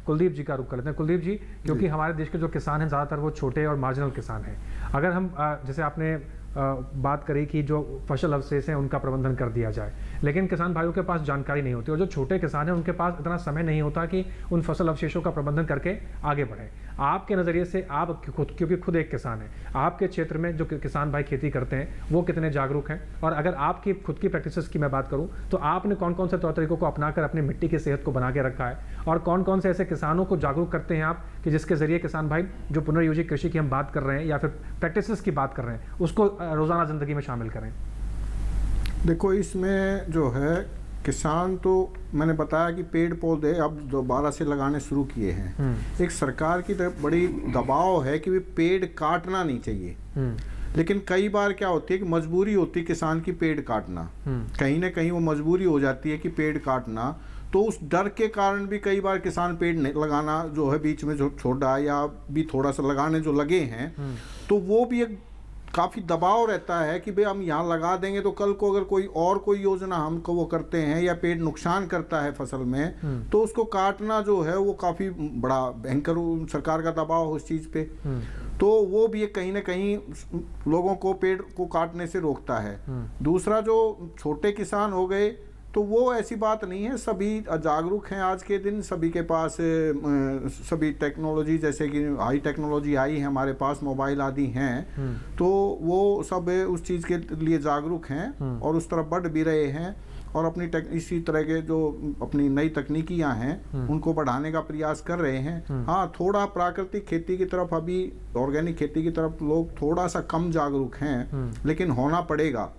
कुलदीप जी का रुख कर लेते हैं। कुलदीप जी, क्योंकि हमारे देश के जो किसान हैं ज़्यादातर वो छोटे और मार्जिनल किसान हैं, अगर हम जैसे आपने बात करी कि जो फसल अवशेष हैं उनका प्रबंधन कर दिया जाए, लेकिन किसान भाइयों के पास जानकारी नहीं होती, और जो छोटे किसान हैं उनके पास इतना समय नहीं होता कि उन फसल अवशेषों का प्रबंधन करके आगे बढ़े। आपके नज़रिए से, आप खुद, क्योंकि खुद एक किसान हैं, आपके क्षेत्र में जो किसान भाई खेती करते हैं वो कितने जागरूक हैं, और अगर आपकी खुद की प्रैक्टिसेस की मैं बात करूं तो आपने कौन कौन से तौर तरीकों को अपनाकर अपनी मिट्टी की सेहत को बना के रखा है, और कौन कौन से ऐसे किसानों को जागरूक करते हैं आप कि जिसके जरिए किसान भाई जो पुनर्योजी कृषि की हम बात कर रहे हैं या फिर प्रैक्टिसेस की बात कर रहे हैं उसको रोजाना जिंदगी में शामिल करें? देखो, इसमें जो है किसान, तो मैंने बताया कि पेड़ पौधे अब दोबारा से लगाने शुरू किए हैं। एक सरकार की तरफ बड़ी दबाव है कि वे पेड़ काटना नहीं चाहिए, लेकिन कई बार क्या होती है कि मजबूरी होती है किसान की पेड़ काटना, कहीं ना कहीं वो मजबूरी हो जाती है कि पेड़ काटना, तो उस डर के कारण भी कई बार किसान पेड़ लगाना जो है बीच में जो छोड़ा या भी थोड़ा सा लगाने जो लगे हैं, तो वो भी एक काफ़ी दबाव रहता है कि भाई हम यहाँ लगा देंगे तो कल को अगर कोई योजना हमको वो करते हैं या पेड़ नुकसान करता है फसल में, तो उसको काटना जो है वो काफ़ी बड़ा भयंकर सरकार का दबाव उस चीज़ पे, तो वो भी कहीं ना कहीं लोगों को पेड़ को काटने से रोकता है। दूसरा जो छोटे किसान हो गए, तो वो ऐसी बात नहीं है, सभी जागरूक हैं आज के दिन, सभी के पास सभी टेक्नोलॉजी जैसे कि हाई टेक्नोलॉजी आई है हमारे पास, मोबाइल आदि हैं, तो वो सब उस चीज़ के लिए जागरूक हैं और उस तरफ बढ़ भी रहे हैं और अपनी इसी तरह के जो अपनी नई तकनीकियां हैं उनको बढ़ाने का प्रयास कर रहे हैं। हाँ, थोड़ा प्राकृतिक खेती की तरफ, अभी ऑर्गेनिक खेती की तरफ लोग थोड़ा सा कम जागरूक हैं, लेकिन होना पड़ेगा,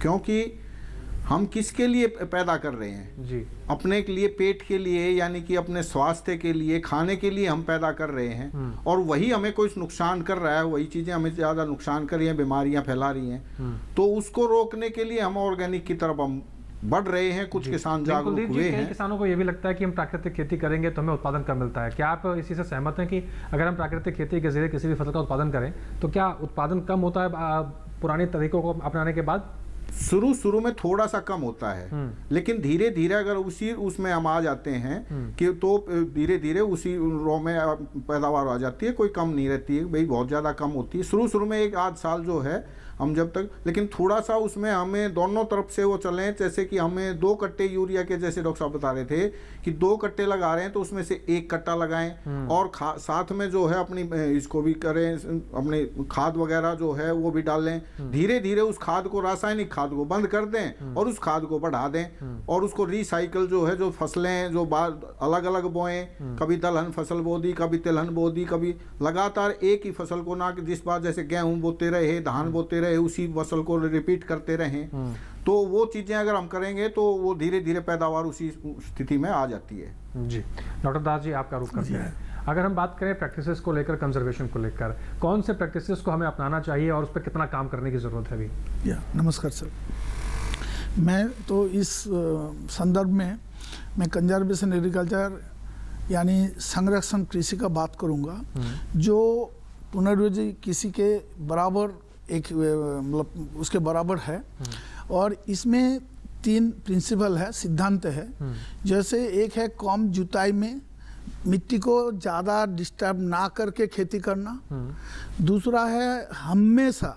क्योंकि हम किसके लिए पैदा कर रहे हैं जी? अपने के लिए, पेट के लिए, यानी कि अपने स्वास्थ्य के लिए, खाने के लिए हम पैदा कर रहे हैं, और वही हमें कोई नुकसान कर रहा है, वही चीज़ें हमें ज़्यादा नुकसान कर रही हैं, बीमारियां फैला रही हैं, तो उसको रोकने के लिए हम ऑर्गेनिक की तरफ हम बढ़ रहे हैं। कुछ किसान जागरूक हुए हैं। किसानों को ये भी लगता है कि हम प्राकृतिक खेती करेंगे तो हमें उत्पादन कम मिलता है। क्या आप इसी से सहमत हैं कि अगर हम प्राकृतिक खेती के जरिए किसी भी फसल का उत्पादन करें तो क्या उत्पादन कम होता है पुराने तरीकों को अपनाने के बाद? शुरू में थोड़ा सा कम होता है, लेकिन धीरे धीरे अगर उसमें हम आ जाते हैं कि तो धीरे धीरे उसी रॉ में पैदावार आ जाती है, कोई कम नहीं रहती है भाई, बहुत ज़्यादा कम होती है शुरू में 1 आध साल जो है हम जब तक, लेकिन थोड़ा सा उसमें हमें दोनों तरफ से वो चलें, जैसे कि हमें 2 कट्टे यूरिया के, जैसे डॉक्टर साहब बता रहे थे कि 2 कट्टे लगा रहे हैं तो उसमें से 1 कट्टा लगाएं, और साथ में जो है अपनी इसको भी करें, अपनी खाद वगैरह जो है वो भी डालें, धीरे धीरे उस खाद को, रासायनिक खाद को बंद कर दें और उस खाद को बढ़ा दें, और उसको रिसाइकल जो है, जो फसलें जो अलग अलग बोएं, कभी दलहन फसल बो दी, कभी तिलहन बो दी, कभी लगातार एक ही फसल को, ना कि जिस बार जैसे गेहूं बोते रहे, धान बोते रहे, उसी फसल को रिपीट करते रहें, तो वो चीजें अगर हम करेंगे तो वो धीरे धीरे पैदावार उसी स्थिति में आ जाती है। जी डॉक्टर दास जी, आपका रुख करते हैं। अगर हम बात करें प्रैक्टिसेस को लेकर, कंजर्वेशन को लेकर, कौन से प्रैक्टिसेस को हमें अपनाना चाहिए और उस पर कितना काम करने की जरूरत है अभी? नमस्कार सर, मैं तो इस संदर्भ में मैं कंजर्वेशन एग्रीकल्चर यानी संरक्षण कृषि का बात करूंगा, जो पुनर्योजी कृषि के बराबर एक मतलब उसके बराबर है, और इसमें 3 प्रिंसिपल है, सिद्धांत है। जैसे एक है कम जुताई में मिट्टी को ज़्यादा डिस्टर्ब ना करके खेती करना, दूसरा है हमेशा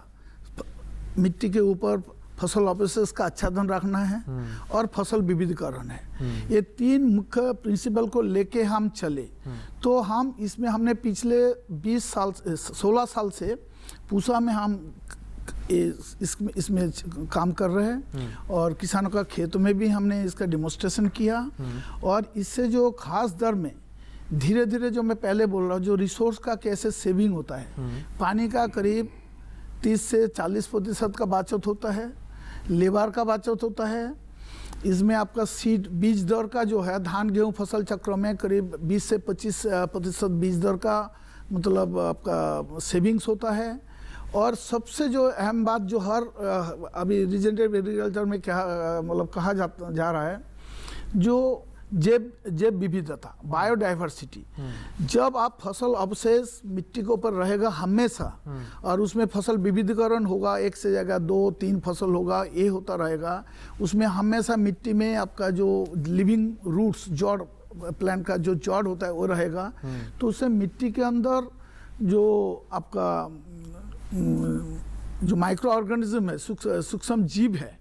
मिट्टी के ऊपर फसल अवशेष का आच्छादन रखना है, और फसल विविधीकरण है। ये 3 मुख्य प्रिंसिपल को लेके हम चले तो हम इसमें हमने पिछले 16 साल से पूसा में हम इसमें काम कर रहे हैं, और किसानों का खेतों में भी हमने इसका डेमोन्स्ट्रेशन किया, और इससे जो खास दर में धीरे धीरे, जो मैं पहले बोल रहा हूँ, जो रिसोर्स का कैसे सेविंग होता है, पानी का करीब 30 से 40% का बचत होता है, लेबर का बचत होता है, इसमें आपका सीड बीज दर का जो है, धान गेहूँ फसल चक्र में करीब 20 से 25% बीज दर का मतलब आपका सेविंग्स होता है। और सबसे जो अहम बात जो हर अभी रिजेनरेटिव एग्रीकल्चर में मतलब कहा जा रहा है, जो जैव विविधता, बायोडाइवर्सिटी, जब आप फसल अवशेष मिट्टी के ऊपर रहेगा हमेशा, और उसमें फसल विविधीकरण होगा, एक से जगह 2-3 फसल होगा, ये होता रहेगा, उसमें हमेशा मिट्टी में आपका जो लिविंग रूट्स, जड़ प्लांट का जो जड़ होता है वो रहेगा, तो उससे मिट्टी के अंदर जो आपका जो माइक्रो ऑर्गेनिज्म है, सूक्ष्म जीव है,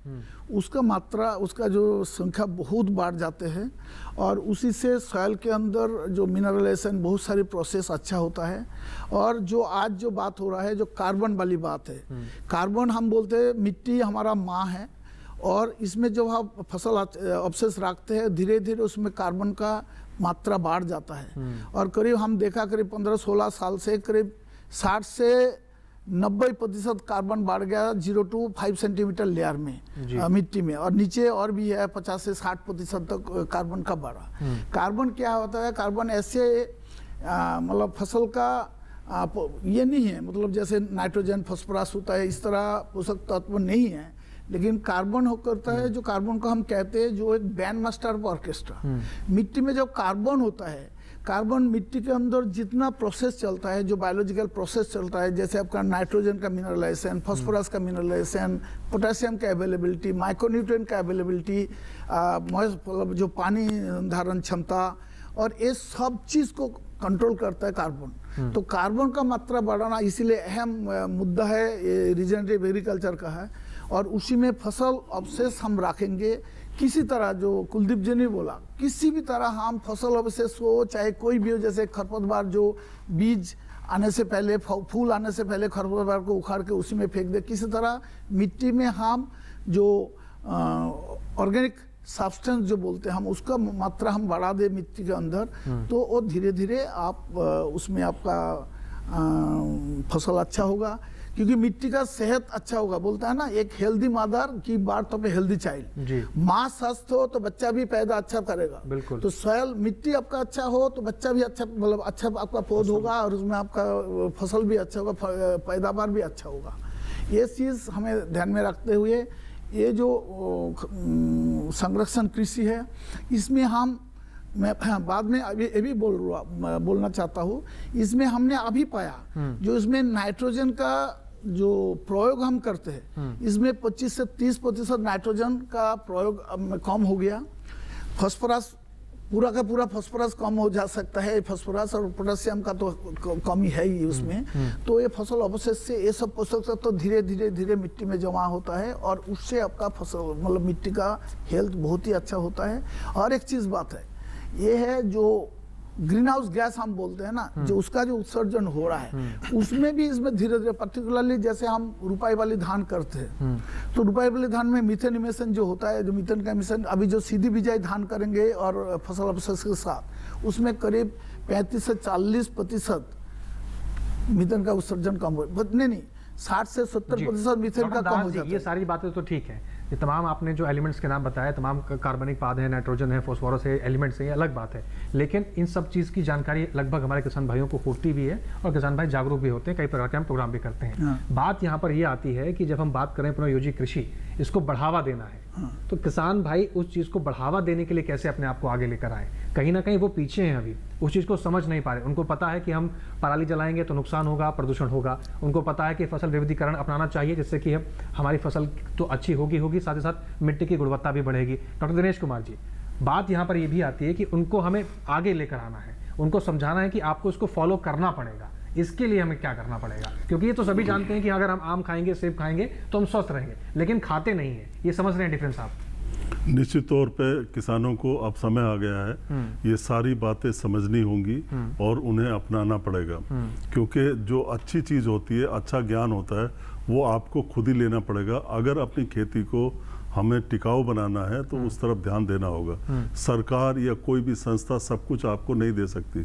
उसका मात्रा, उसका जो संख्या बहुत बढ़ जाते हैं, और उसी से सॉइल के अंदर जो मिनरलाइजेशन, बहुत सारी प्रोसेस अच्छा होता है। और जो आज जो बात हो रहा है, जो कार्बन वाली बात है, कार्बन हम बोलते हैं मिट्टी हमारा माँ है, और इसमें जब हम फसल अवशेष रखते हैं, धीरे धीरे उसमें कार्बन का मात्रा बढ़ जाता है, और करीब हम देखा करीब 15-16 साल से करीब 60 से 90% कार्बन बढ़ गया 0 to 5 सेंटीमीटर लेयर में मिट्टी में, और नीचे और भी है 50 से 60% तक कार्बन का बढ़ा। कार्बन क्या होता है, कार्बन ऐसे मतलब फसल का ये नहीं है, मतलब जैसे नाइट्रोजन फास्फोरस होता है इस तरह पोषक तत्व नहीं है, लेकिन कार्बन हो करता है, जो कार्बन को हम कहते हैं जो एक बैंड मास्टर ऑफ ऑर्केस्ट्रा। मिट्टी में जो कार्बन होता है, कार्बन मिट्टी के अंदर जितना प्रोसेस चलता है, जो बायोलॉजिकल प्रोसेस चलता है, जैसे आपका नाइट्रोजन का मिनरलाइजेशन, फास्फोरस का मिनरलाइजेशन, पोटेशियम का अवेलेबिलिटी, माइक्रोन्यूट्रिएंट का अवेलेबिलिटी, जो पानी धारण क्षमता, और ये सब चीज़ को कंट्रोल करता है कार्बन। तो कार्बन का मात्रा बढ़ाना इसीलिए अहम मुद्दा है, ये रीजनरेटिव एग्रीकल्चर का है। और उसी में फसल अवशेष हम रखेंगे किसी तरह, जो कुलदीप जी ने बोला, किसी भी तरह हम फसल अवशेष हो, चाहे कोई भी हो, जैसे खरपतवार जो बीज आने से पहले, फूल आने से पहले खरपतवार को उखाड़ के उसी में फेंक दे, किसी तरह मिट्टी में हम जो ऑर्गेनिक सब्सटेंस जो बोलते हैं हम, उसका मात्रा हम बढ़ा दे मिट्टी के अंदर, तो वो धीरे धीरे आप उसमें आपका फसल अच्छा होगा, क्योंकि मिट्टी का सेहत अच्छा होगा। बोलता है ना, एक हेल्दी मदर की बात पे हेल्दी चाइल्ड। माँ स्वस्थ हो तो बच्चा भी पैदा अच्छा करेगा। बिल्कुल। तो सॉइल मिट्टी आपका अच्छा हो तो बच्चा भी अच्छा, मतलब अच्छा आपका पौध होगा, और उसमें आपका फसल भी अच्छा होगा, पैदावार भी अच्छा होगा। ये चीज़ हमें ध्यान में रखते हुए ये जो संरक्षण कृषि है, इसमें मैं बाद में ये भी बोलना चाहता हूँ, इसमें हमने अभी पाया जो इसमें नाइट्रोजन का जो प्रयोग हम करते हैं, इसमें 25 से 30% नाइट्रोजन का प्रयोग कम हो गया। फास्फोरस पूरा का पूरा फास्फोरस कम हो जा सकता है, फास्फोरस और पोटेशियम का तो कमी है ही उसमें। तो ये फसल अवशेष से ये सब पोषक तत्व तो धीरे धीरे मिट्टी में जमा होता है, और उससे आपका फसल मतलब मिट्टी का हेल्थ बहुत ही अच्छा होता है। और एक चीज़ बात है, ये है जो ग्रीन हाउस गैस हम बोलते हैं ना, जो उसका जो उत्सर्जन हो रहा है, उसमें भी इसमें धीरे धीरे, पर्टिकुलरली जैसे हम रुपाई वाली धान करते हैं, तो रुपाई वाली धान में मीथेन इमिशन जो होता है, जो मीथेन का इमिशन अभी जो सीधी बिजाई धान करेंगे और फसल अवशेष के साथ, उसमें करीब 35 से 40% मीथेन का उत्सर्जन कम हो, नहीं 60 से 70% मीथेन का कम हो जाता है। ये सारी बातें तो ठीक है, ये तमाम आपने जो एलिमेंट्स के नाम बताए, तमाम कार्बनिक पाद है, नाइट्रोजन है, फास्फोरस है, एलिमेंट्स है, ये अलग बात है। लेकिन इन सब चीज़ की जानकारी लगभग हमारे किसान भाइयों को होती भी है, और किसान भाई जागरूक भी होते हैं, कई प्रकार के हम प्रोग्राम भी करते हैं। बात यहाँ पर ये आती है कि जब हम बात करें पुनर्योजी कृषि, इसको बढ़ावा देना है, तो किसान भाई उस चीज़ को बढ़ावा देने के लिए कैसे अपने आप को आगे लेकर आए? कहीं ना कहीं वो पीछे हैं, अभी उस चीज़ को समझ नहीं पा रहे। उनको पता है कि हम पराली जलाएंगे तो नुकसान होगा, प्रदूषण होगा। उनको पता है कि फसल विविधीकरण अपनाना चाहिए, जिससे कि हमारी फसल तो अच्छी होगी, साथ ही साथ मिट्टी की गुणवत्ता भी बढ़ेगी। डॉक्टर दिनेश कुमार जी, बात यहाँ पर ये भी आती है कि उनको हमें आगे लेकर आना है, उनको समझाना है कि आपको इसको फॉलो करना पड़ेगा। इसके लिए हमें क्या करना पड़ेगा? क्योंकि ये तो सभी जानते हैं कि अगर हम आम खाएंगे, सेब खाएंगे तो हम स्वस्थ रहेंगे, लेकिन खाते नहीं है। ये समझ रहे हैं डिफरेंस आप? निश्चित तौर पे किसानों को अब समय आ गया है, ये सारी बातें समझनी होंगी और उन्हें अपनाना पड़ेगा, क्योंकि जो अच्छी चीज़ होती है, अच्छा ज्ञान होता है, वो आपको खुद ही लेना पड़ेगा। अगर अपनी खेती को हमें टिकाऊ बनाना है तो उस तरफ ध्यान देना होगा। सरकार या कोई भी संस्था सब कुछ आपको नहीं दे सकती,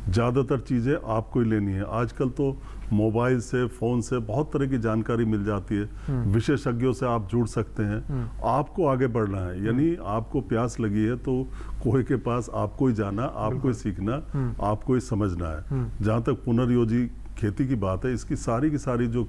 ज़्यादातर चीज़ें आपको ही लेनी है। आजकल तो मोबाइल से, फ़ोन से बहुत तरह की जानकारी मिल जाती है, विशेषज्ञों से आप जुड़ सकते हैं। आपको आगे बढ़ना है, यानी आपको प्यास लगी है तो कोई के पास आपको ही जाना, आपको ही सीखना, आपको ही समझना है। जहाँ तक पुनर्योजी खेती की बात है, इसकी सारी की सारी जो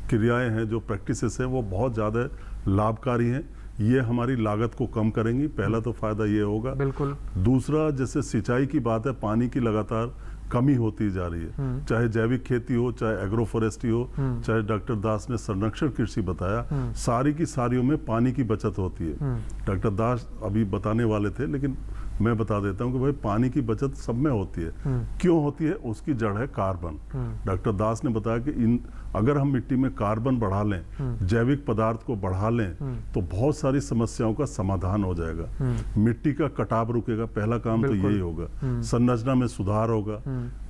क्रियाएं हैं, जो प्रैक्टिसेस हैं, वो बहुत ज़्यादा लाभकारी हैं। ये हमारी लागत को कम करेंगी, पहला तो फायदा ये होगा। बिल्कुल। दूसरा, जैसे सिंचाई की बात है, पानी की लगातार कमी होती जा रही है, चाहे जैविक खेती हो, चाहे एग्रो फॉरेस्ट्री हो, चाहे डॉक्टर दास ने संरक्षण कृषि बताया, सारी की सारियों में पानी की बचत होती है। डॉक्टर दास अभी बताने वाले थे, लेकिन मैं बता देता हूं कि भाई पानी की बचत सब में होती है। क्यों होती है? उसकी जड़ है कार्बन। डॉक्टर दास ने बताया कि अगर हम मिट्टी में कार्बन बढ़ा लें, जैविक पदार्थ को बढ़ा लें, तो बहुत सारी समस्याओं का समाधान हो जाएगा। मिट्टी का कटाव रुकेगा, पहला काम तो यही होगा। संरचना में सुधार होगा,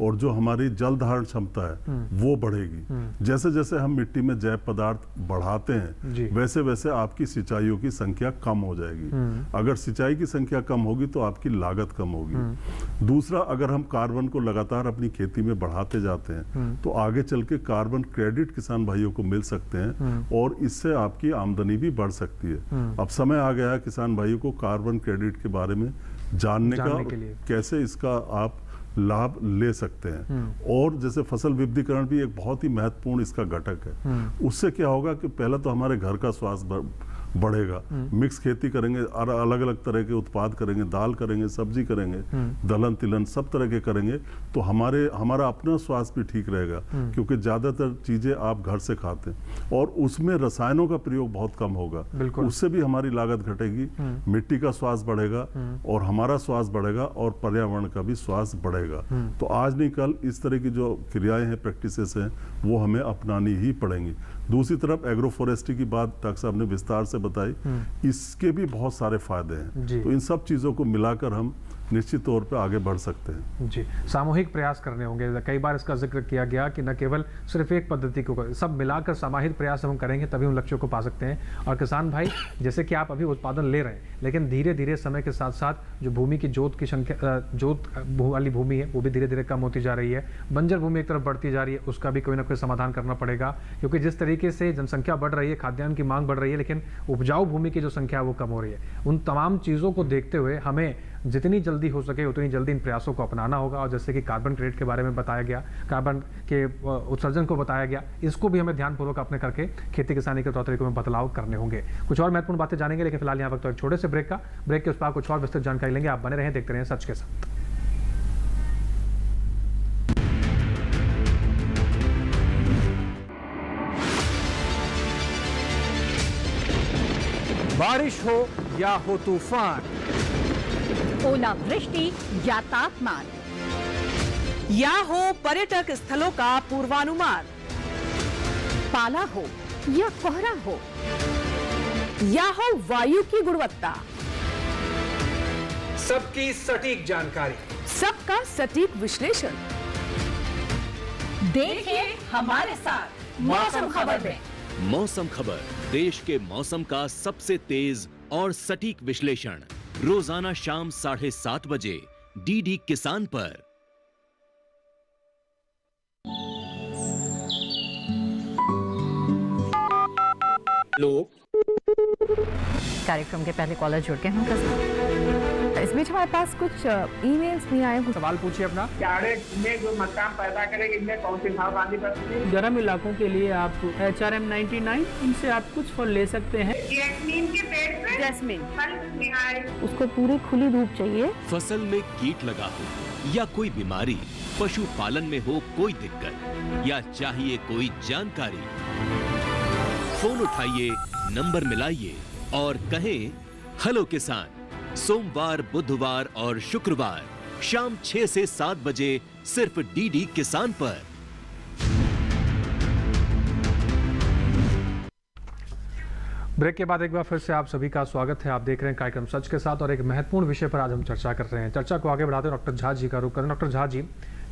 और जो हमारी जल धारण क्षमता है वो बढ़ेगी। जैसे जैसे हम मिट्टी में जैव पदार्थ बढ़ाते हैं, वैसे वैसे आपकी सिंचाइयों की संख्या कम हो जाएगी। अगर सिंचाई की संख्या कम होगी तो आपकी लागत कम होगी। दूसरा, अगर हम कार्बन को लगातार अपनी खेती में बढ़ाते जाते हैं तो आगे चल के कार्बन क्रेडिट किसान भाइयों को मिल सकते हैं, और इससे आपकी आमदनी भी बढ़ सकती है। अब समय आ गया है किसान भाइयों को कार्बन क्रेडिट के बारे में जानने का, कैसे इसका आप लाभ ले सकते हैं। और जैसे फसल विविधीकरण भी एक बहुत ही महत्वपूर्ण इसका घटक है। उससे क्या होगा कि पहला तो हमारे घर का स्वास्थ्य बढ़ेगा। मिक्स खेती करेंगे, अलग अलग तरह के उत्पाद करेंगे, दाल करेंगे, सब्जी करेंगे, दलहन तिलहन सब तरह के करेंगे, तो हमारा अपना स्वास्थ्य भी ठीक रहेगा, क्योंकि ज़्यादातर चीज़ें आप घर से खाते हैं और उसमें रसायनों का प्रयोग बहुत कम होगा, उससे भी हमारी लागत घटेगी, मिट्टी का स्वास्थ्य बढ़ेगा और हमारा स्वास्थ्य बढ़ेगा और पर्यावरण का भी स्वास्थ्य बढ़ेगा। तो आज नहीं कल इस तरह की जो क्रियाएं हैं, प्रैक्टिसेस हैं, वो हमें अपनानी ही पड़ेंगी। दूसरी तरफ एग्रो फॉरेस्ट्री की बात डॉक्टर साहब ने विस्तार से बताई, इसके भी बहुत सारे फायदे हैं। तो इन सब चीज़ों को मिलाकर हम निश्चित तौर पे आगे बढ़ सकते हैं। जी, सामूहिक प्रयास करने होंगे। कई बार इसका जिक्र किया गया कि न केवल सिर्फ एक पद्धति को, सब मिलाकर सामूहिक प्रयास हम करेंगे तभी उन लक्ष्यों को पा सकते हैं। और किसान भाई, जैसे कि आप अभी उत्पादन ले रहे हैं, लेकिन धीरे धीरे समय के साथ साथ जो भूमि की जोत की संख्या, जोत वाली भूमि है, वो भी धीरे धीरे कम होती जा रही है। बंजर भूमि एक तरफ बढ़ती जा रही है, उसका भी कोई ना कोई समाधान करना पड़ेगा, क्योंकि जिस तरीके से जनसंख्या बढ़ रही है, खाद्यान्न की मांग बढ़ रही है, लेकिन उपजाऊ भूमि की जो संख्या है वो कम हो रही है। उन तमाम चीज़ों को देखते हुए हमें जितनी जल्दी हो सके उतनी जल्दी इन प्रयासों को अपनाना होगा। और जैसे कि कार्बन क्रेडिट के बारे में बताया गया, कार्बन के उत्सर्जन को बताया गया, इसको भी हमें ध्यानपूर्वक अपने करके खेती किसानी के तौर तरीकों में बदलाव करने होंगे। कुछ और महत्वपूर्ण बातें जानेंगे, लेकिन फिलहाल यहाँ वक्त तो एक छोटे से ब्रेक का। ब्रेक के उस पार कुछ और विस्तृत जानकारी लेंगे। आप बने रहें, देखते रहें सच के साथ। बारिश हो या हो तूफान, ओलावृष्टि या तापमान, या हो पर्यटक स्थलों का पूर्वानुमान, पाला हो या कोहरा हो, या हो वायु की गुणवत्ता, सबकी सटीक जानकारी, सबका सटीक विश्लेषण। देखिए हमारे साथ मौसम खबर में। मौसम खबर, देश के मौसम का सबसे तेज और सटीक विश्लेषण, रोजाना शाम 7:30 बजे डीडी किसान पर। कार्यक्रम के पहले कॉलर जुड़ गए होंगे। इस बीच हमारे पास कुछ ईमेल्स भी आए हैं। सवाल पूछिए अपना। में जो मकान पैदा करेगी, इनमें कौन सी सावधानी बरतनी है? गर्म इलाकों के लिए आप HRM 99, इनसे आप कुछ फल ले सकते हैं। जैस्मीन के पेड़ पे जैस्मिन, फल निहार। उसको पूरी खुली धूप चाहिए। फसल में कीट लगा हो या कोई बीमारी, पशुपालन में हो कोई दिक्कत या चाहिए कोई जानकारी, फोन उठाइए, नंबर मिलाइए और कहें हेलो किसान। सोमवार, बुधवार और शुक्रवार शाम 6 से 7 बजे सिर्फ डीडी किसान पर। ब्रेक के बाद एक बार फिर से आप सभी का स्वागत है। आप देख रहे हैं कार्यक्रम सच के साथ और एक महत्वपूर्ण विषय पर आज हम चर्चा कर रहे हैं। चर्चा को आगे बढ़ाते हुए डॉक्टर झा जी का रुख करें। डॉक्टर झा जी,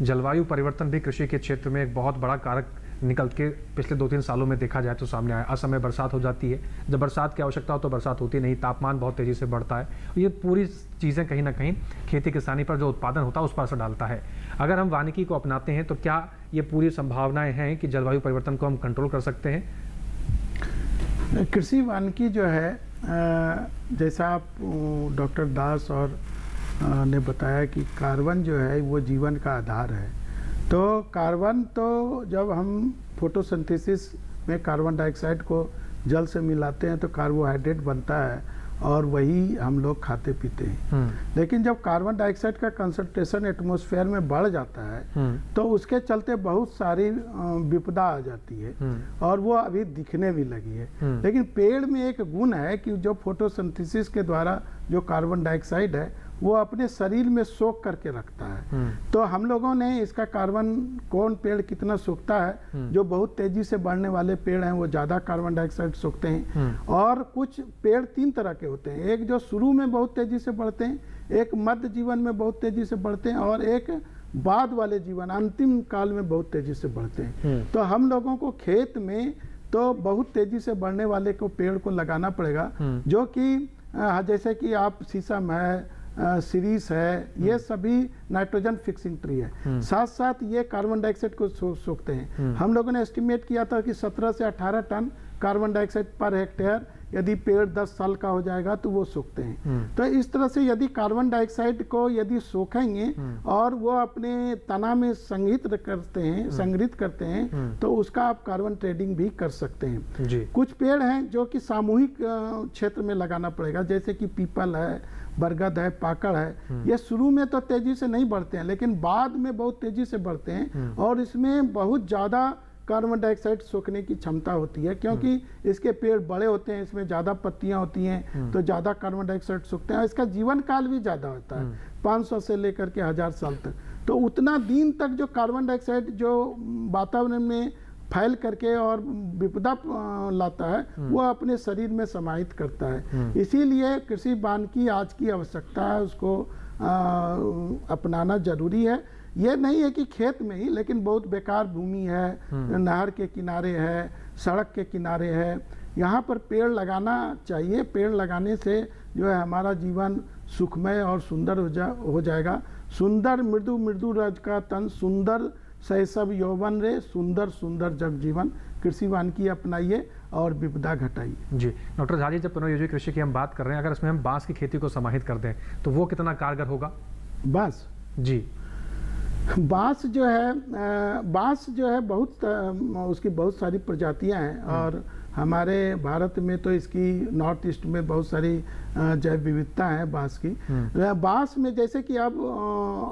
जलवायु परिवर्तन भी कृषि के क्षेत्र में एक बहुत बड़ा कारक निकल के पिछले 2-3 सालों में देखा जाए तो सामने आया। असमय बरसात हो जाती है, जब बरसात की आवश्यकता हो तो बरसात होती नहीं, तापमान बहुत तेजी से बढ़ता है। ये पूरी चीज़ें कहीं ना कहीं खेती किसानी पर जो उत्पादन होता है उस पर असर डालता है। अगर हम वानिकी को अपनाते हैं तो क्या ये पूरी संभावनाएं हैं कि जलवायु परिवर्तन को हम कंट्रोल कर सकते हैं? कृषि वानिकी जो है, जैसा आप डॉक्टर दास और ने बताया कि कार्बन जो है वो जीवन का आधार है। तो कार्बन, तो जब हम फोटोसिंथेसिस में कार्बन डाइऑक्साइड को जल से मिलाते हैं तो कार्बोहाइड्रेट बनता है और वही हम लोग खाते पीते हैं। लेकिन जब कार्बन डाइऑक्साइड का कंसंट्रेशन एटमॉस्फेयर में बढ़ जाता है तो उसके चलते बहुत सारी विपदा आ जाती है और वो अभी दिखने भी लगी है। लेकिन पेड़ में एक गुण है कि जो फोटोसिंथेसिस के द्वारा जो कार्बन डाइऑक्साइड है वो अपने शरीर में सोख करके रखता है। तो हम लोगों ने इसका कार्बन, कौन पेड़ कितना सोखता है, जो बहुत तेजी से बढ़ने वाले पेड़ हैं वो ज़्यादा कार्बन डाइऑक्साइड सोखते हैं। और कुछ पेड़ 3 तरह के होते हैं, एक जो शुरू में बहुत तेजी से बढ़ते हैं, एक मध्य जीवन में बहुत तेजी से बढ़ते हैं और एक बाद वाले जीवन, अंतिम काल में बहुत तेजी से बढ़ते हैं। तो हम लोगों को खेत में तो बहुत तेजी से बढ़ने वाले को पेड़ को लगाना पड़ेगा, जो कि जैसे कि आप शीशम है, सीरीज है, ये सभी नाइट्रोजन फिक्सिंग ट्री है। साथ साथ ये कार्बन डाइऑक्साइड को सोखते हैं। हम लोगों ने एस्टिमेट किया था कि 17 से 18 ton carbon dioxide per hectare, यदि पेड़ 10 साल का हो जाएगा तो वो सोखते हैं। तो इस तरह से यदि कार्बन डाइऑक्साइड को यदि सोखेंगे और वो अपने तना में संग्रहित करते हैं तो उसका आप कार्बन ट्रेडिंग भी कर सकते हैं। जी। कुछ पेड़ हैं जो कि सामूहिक क्षेत्र में लगाना पड़ेगा, जैसे कि पीपल है, बरगद है, पाकड़ है। ये शुरू में तो तेजी से नहीं बढ़ते हैं, लेकिन बाद में बहुत तेजी से बढ़ते हैं और इसमें बहुत ज़्यादा कार्बन डाइऑक्साइड सोखने की क्षमता होती है, क्योंकि इसके पेड़ बड़े होते हैं, इसमें ज़्यादा पत्तियां होती हैं तो ज़्यादा कार्बन डाइऑक्साइड सोखते हैं। इसका जीवन काल भी ज़्यादा होता है, 500 से लेकर के 1000 साल तक। तो उतना दिन तक जो कार्बन डाइऑक्साइड जो वातावरण में फैल करके और विपदा लाता है वो अपने शरीर में समाहित करता है। इसीलिए कृषि वानिकी आज की आवश्यकता है, उसको अपनाना जरूरी है। ये नहीं है कि खेत में ही, लेकिन बहुत बेकार भूमि है, नहर के किनारे है, सड़क के किनारे है, यहाँ पर पेड़ लगाना चाहिए। पेड़ लगाने से जो है हमारा जीवन सुखमय और सुंदर हो जाएगा। सुंदर मृदु मृदु रज का तन, सुंदर शैशव यौवन रे, सुंदर सुंदर जग जीवन। कृषि वानिकी अपनाइए और विपदा घटाइए। जी डॉक्टर झा जी, जब पुनर्योजित कृषि की हम बात कर रहे हैं, अगर इसमें हम बांस की खेती को समाहित कर दें तो वो कितना कारगर होगा? बांस जी, बांस जो है बहुत उसकी बहुत सारी प्रजातियां हैं और हमारे भारत में तो इसकी नॉर्थ ईस्ट में बहुत सारी जैव विविधता है बांस की। बांस में जैसे कि आप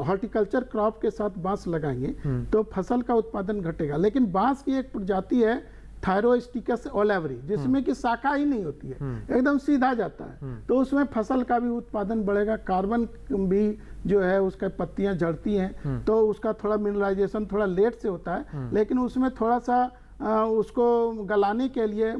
हॉर्टिकल्चर क्रॉप के साथ बांस लगाएंगे तो फसल का उत्पादन घटेगा, लेकिन बांस की एक प्रजाति है थायरोस्टिकस ओलेवरी, जिसमें कि शाखा ही नहीं होती है, एकदम सीधा जाता है, तो उसमें फसल का भी उत्पादन बढ़ेगा। कार्बन भी जो है उसका पत्तियां झड़ती हैं तो उसका थोड़ा मिनरलाइजेशन थोड़ा लेट से होता है, लेकिन उसमें थोड़ा सा उसको गलाने के लिए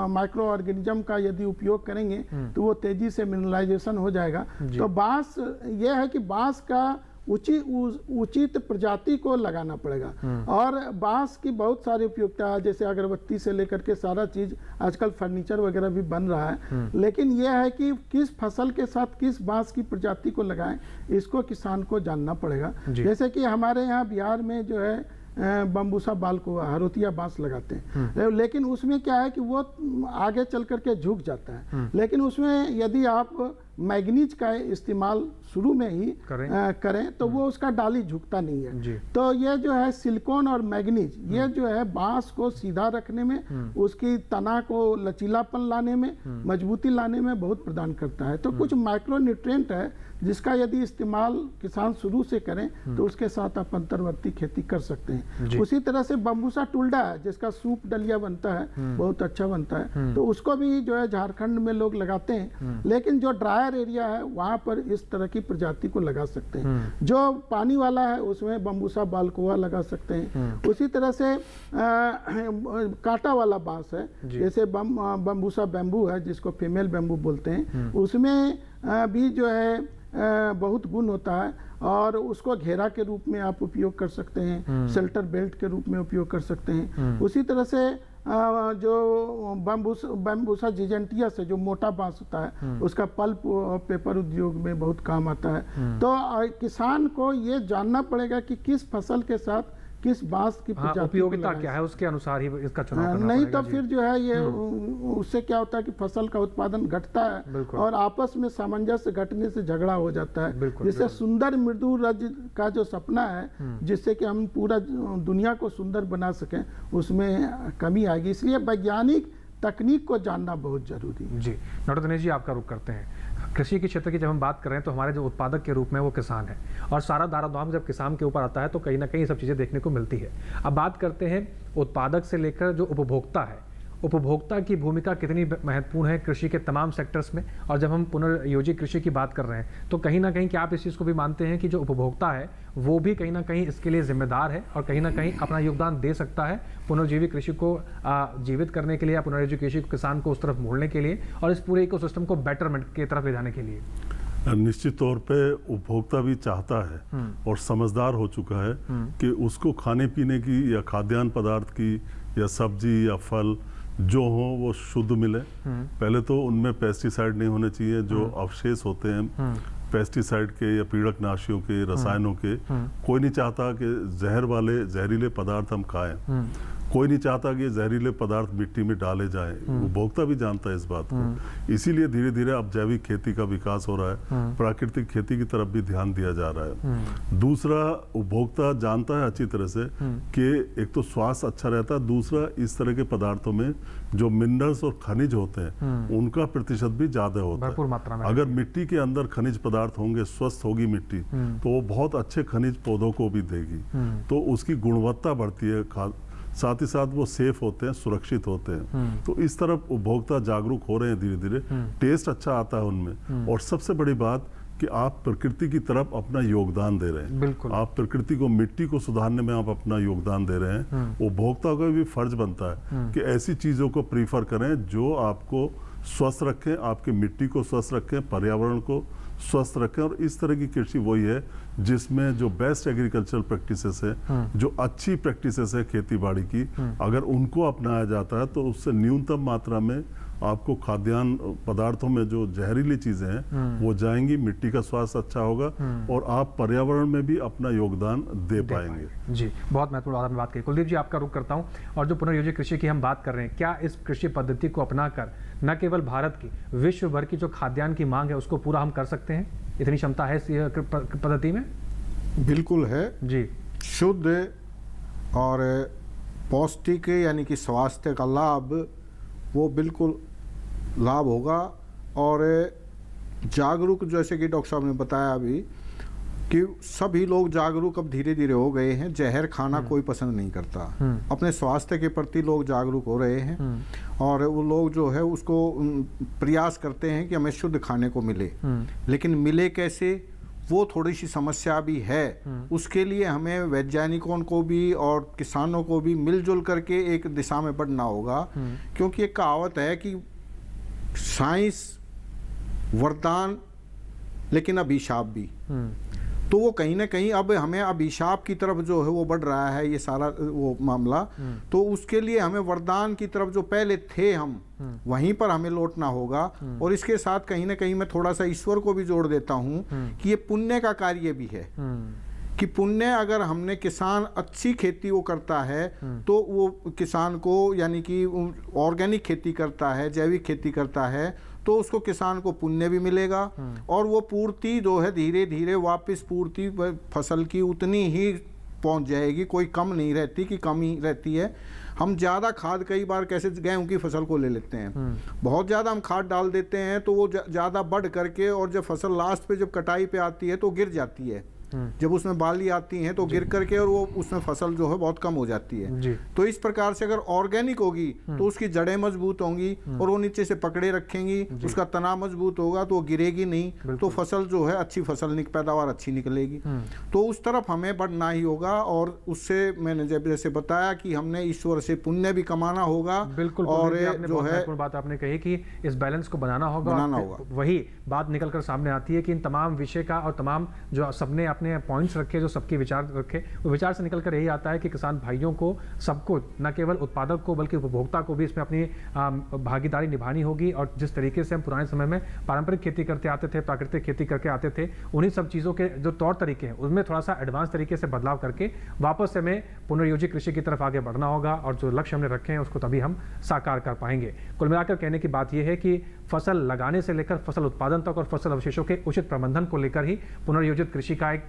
माइक्रो ऑर्गेनिज्म का यदि उपयोग करेंगे तो वो तेजी से मिनरलाइजेशन हो जाएगा। तो बांस ये है कि बांस का उचित प्रजाति को लगाना पड़ेगा। और बांस की बहुत सारी उपयोगिता है, जैसे अगरबत्ती से लेकर के सारा चीज, आजकल फर्नीचर वगैरह भी बन रहा है। लेकिन यह है कि किस फसल के साथ किस बांस की प्रजाति को लगाएं, इसको किसान को जानना पड़ेगा। जैसे कि हमारे यहाँ बिहार में जो है बम्बूसा बालकुआ, हरोतिया बांस लगाते हैं, लेकिन उसमें क्या है कि वो आगे चल करके झुक जाता है। लेकिन उसमें यदि आप मैग्नीज का इस्तेमाल शुरू में ही करें तो वो उसका डाली झुकता नहीं है। तो ये जो है सिलिकॉन और मैग्नीज, ये जो है बांस को सीधा रखने में, उसकी तना को लचीलापन लाने में, मजबूती लाने में बहुत प्रदान करता है। तो कुछ माइक्रो न्यूट्रिएंट है जिसका यदि इस्तेमाल किसान शुरू से करें तो उसके साथ आप अंतर्वर्ती खेती कर सकते हैं। उसी तरह से बम्बूसा टुल्डा है जिसका सूप डलिया बनता है, बहुत अच्छा बनता है, तो उसको भी जो है झारखंड में लोग लगाते हैं। लेकिन जो ड्रायर एरिया है वहां पर इस तरह की प्रजाति को लगा सकते हैं। जो पानी वाला है उसमें बम्बूसा बालकुआ लगा सकते हैं। उसी तरह से कांटा वाला बांस है, जैसे बम्बूसा बैम्बू है जिसको फीमेल बैम्बू बोलते हैं, उसमें भी जो है बहुत गुण होता है और उसको घेरा के रूप में आप उपयोग कर सकते हैं, शेल्टर बेल्ट के रूप में उपयोग कर सकते हैं। उसी तरह से जो बैम्बूसा जिजेंटिया से जो मोटा बांस होता है उसका पल्प और पेपर उद्योग में बहुत काम आता है। तो किसान को ये जानना पड़ेगा कि किस फसल के साथ किस बांस की उपयोगिता क्या है, उसके अनुसार ही इसका चुनाव करना नहीं पड़ेगा। तो फिर जो है ये उससे क्या होता है कि फसल का उत्पादन घटता है और आपस में सामंजस्य घटने से झगड़ा हो जाता है। जिससे सुंदर मृदु रज का जो सपना है जिससे कि हम पूरा दुनिया को सुंदर बना सकें, उसमें कमी आएगी। इसलिए वैज्ञानिक तकनीक को जानना बहुत जरूरी है। जी डॉक्टर दिनेश जी, आपका रुख करते हैं। कृषि के क्षेत्र की जब हम बात कर रहे हैं तो हमारे जो उत्पादक के रूप में वो किसान है और सारा दारोमदार जब किसान के ऊपर आता है तो कहीं ना कहीं सब चीज़ें देखने को मिलती है। अब बात करते हैं उत्पादक से लेकर जो उपभोक्ता है, उपभोक्ता की भूमिका कितनी महत्वपूर्ण है कृषि के तमाम सेक्टर्स में। और जब हम पुनर्योजित कृषि की बात कर रहे हैं तो कहीं ना कहीं क्या आप इस चीज़ को भी मानते हैं कि जो उपभोक्ता है वो भी कहीं ना कहीं इसके लिए जिम्मेदार है और कहीं ना कहीं अपना योगदान दे सकता है पुनर्जीवी कृषि को जीवित करने के लिए या पुनर्योजित कृषि किसान को उस तरफ मोड़ने के लिए और इस पूरे इकोसिस्टम को बेटरमेंट की तरफ ले जाने के लिए? निश्चित तौर पे उपभोक्ता भी चाहता है और समझदार हो चुका है कि उसको खाने पीने की या खाद्यान्न पदार्थ की या सब्जी या फल जो हो वो शुद्ध मिले। पहले तो उनमें पेस्टिसाइड नहीं होने चाहिए, जो अवशेष होते हैं पेस्टिसाइड के या पीड़कनाशियों के, रसायनों के, कोई नहीं चाहता कि जहरीले पदार्थ हम खाएं। कोई नहीं चाहता कि ये जहरीले पदार्थ मिट्टी में डाले जाएं, उपभोक्ता भी जानता है इस बात को। इसीलिए धीरे धीरे अब जैविक खेती का विकास हो रहा है, प्राकृतिक खेती की तरफ भी ध्यान दिया जा रहा है। दूसरा, उपभोक्ता जानता है अच्छी तरह से कि एक तो स्वास्थ्य अच्छा रहता है, दूसरा इस तरह के पदार्थों में जो मिनरल्स और खनिज होते हैं उनका प्रतिशत भी ज्यादा होता है, भरपूर मात्रा में। अगर मिट्टी के अंदर खनिज पदार्थ होंगे, स्वस्थ होगी मिट्टी, तो वो बहुत अच्छे खनिज पौधों को भी देगी, तो उसकी गुणवत्ता बढ़ती है, साथ ही साथ वो सेफ होते हैं, सुरक्षित होते हैं। तो इस तरफ उपभोक्ता जागरूक हो रहे हैं धीरे धीरे, टेस्ट अच्छा आता है उनमें, और सबसे बड़ी बात कि आप प्रकृति की तरफ अपना योगदान दे रहे हैं। बिल्कुल। आप प्रकृति को, मिट्टी को सुधारने में आप अपना योगदान दे रहे हैं। उपभोक्ता का भी फर्ज बनता है कि ऐसी चीजों को प्रीफर करें जो आपको स्वस्थ रखें, आपकी मिट्टी को स्वस्थ रखें, पर्यावरण को स्वस्थ रखें। और इस तरह की कृषि वही है जिसमें जो बेस्ट एग्रीकल्चरल प्रैक्टिसेस है, जो अच्छी प्रैक्टिसेस है खेती बाड़ी की, अगर उनको अपनाया जाता है तो उससे न्यूनतम मात्रा में आपको खाद्यान्न पदार्थों में जो जहरीली चीजें हैं वो जाएंगी, मिट्टी का स्वास्थ्य अच्छा होगा, और आप पर्यावरण में भी अपना योगदान दे पाएंगे। जी, बहुत महत्वपूर्ण आपने बात की। कुलदीप जी, आपका रुख करता हूं, और जो पुनर्योजित कृषि की हम बात कर रहे हैं, क्या इस कृषि पद्धति को अपनाकर न केवल भारत की, विश्व भर की जो खाद्यान्न की मांग है उसको पूरा हम कर सकते हैं? इतनी क्षमता है इस पद्धति में? बिल्कुल है जी। शुद्ध और पौष्टिक यानी कि स्वास्थ्य का लाभ वो बिल्कुल लाभ होगा। और जागरूक, जैसे कि डॉक्टर साहब ने बताया अभी, कि सभी लोग जागरूक अब धीरे धीरे हो गए हैं। जहर खाना कोई पसंद नहीं करता, अपने स्वास्थ्य के प्रति लोग जागरूक हो रहे हैं, और वो लोग जो है उसको प्रयास करते हैं कि हमें शुद्ध खाने को मिले। लेकिन मिले कैसे, वो थोड़ी सी समस्या भी है। उसके लिए हमें वैज्ञानिकों को भी और किसानों को भी मिलजुल करके एक दिशा में बढ़ना होगा, क्योंकि एक कहावत है कि साइंस वरदान लेकिन अभिशाप भी। तो वो कहीं ना कहीं अब हमें अभिशाप की तरफ जो है वो बढ़ रहा है ये सारा वो मामला। तो उसके लिए हमें वरदान की तरफ जो पहले थे हम वहीं पर हमें लौटना होगा। और इसके साथ कहीं ना कहीं मैं थोड़ा सा ईश्वर को भी जोड़ देता हूँ कि ये पुण्य का कार्य भी है, कि पुण्य अगर हमने, किसान अच्छी खेती वो करता है तो वो किसान को, यानी कि ऑर्गेनिक खेती करता है, जैविक खेती करता है, तो उसको किसान को पुण्य भी मिलेगा, और वो पूर्ति जो है धीरे धीरे वापस पूर्ति फसल की उतनी ही पहुंच जाएगी, कोई कम नहीं रहती कि कमी रहती है। हम ज़्यादा खाद, कई बार कैसे गेहूं की फसल को ले लेते हैं, बहुत ज़्यादा हम खाद डाल देते हैं तो वो ज़्यादा बढ़ करके, और जब फसल लास्ट पे जब कटाई पे आती है तो गिर जाती है। जब उसमें बाली आती हैं तो गिर करके, और वो उसमें फसल जो है बहुत कम हो जाती है। तो इस प्रकार से अगर ऑर्गेनिक होगी तो उसकी जड़ें मजबूत होंगी, और वो नीचे से पकड़े रखेंगी, उसका तना मजबूत होगा तो वो गिरेगी नहीं, तो फसल जो है अच्छी फसल पैदावार अच्छी निकलेगी। तो उस तरफ हमें बढ़ना ही होगा, और उससे मैंने जैसे बताया कि हमने ईश्वर से पुण्य भी कमाना होगा। बिल्कुल, और जो है बात आपने कही कि इस बैलेंस को बनाना होगा। वही बात निकल कर सामने आती है कि इन तमाम विषय का, और तमाम जो सबने अपने पॉइंट्स रखे, जो सबके विचार रखे, वो विचार से निकल कर यही आता है कि किसान भाइयों को, सबको, न केवल उत्पादक को बल्कि उपभोक्ता को भी इसमें अपनी भागीदारी निभानी होगी। और जिस तरीके से हम पुराने समय में पारंपरिक खेती करते आते थे, प्राकृतिक खेती करके आते थे, उन्हीं सब चीज़ों के जो तौर तरीके हैं उनमें थोड़ा सा एडवांस तरीके से बदलाव करके वापस से हमें पुनर्योजित कृषि की तरफ आगे बढ़ना होगा, और जो लक्ष्य हमने रखे हैं उसको तभी हम साकार कर पाएंगे। कुल मिलाकर कहने की बात यह है कि फसल लगाने से लेकर फसल उत्पादन तक और फसल अवशेषों के उचित प्रबंधन को लेकर ही पुनर्योजित कृषि का एक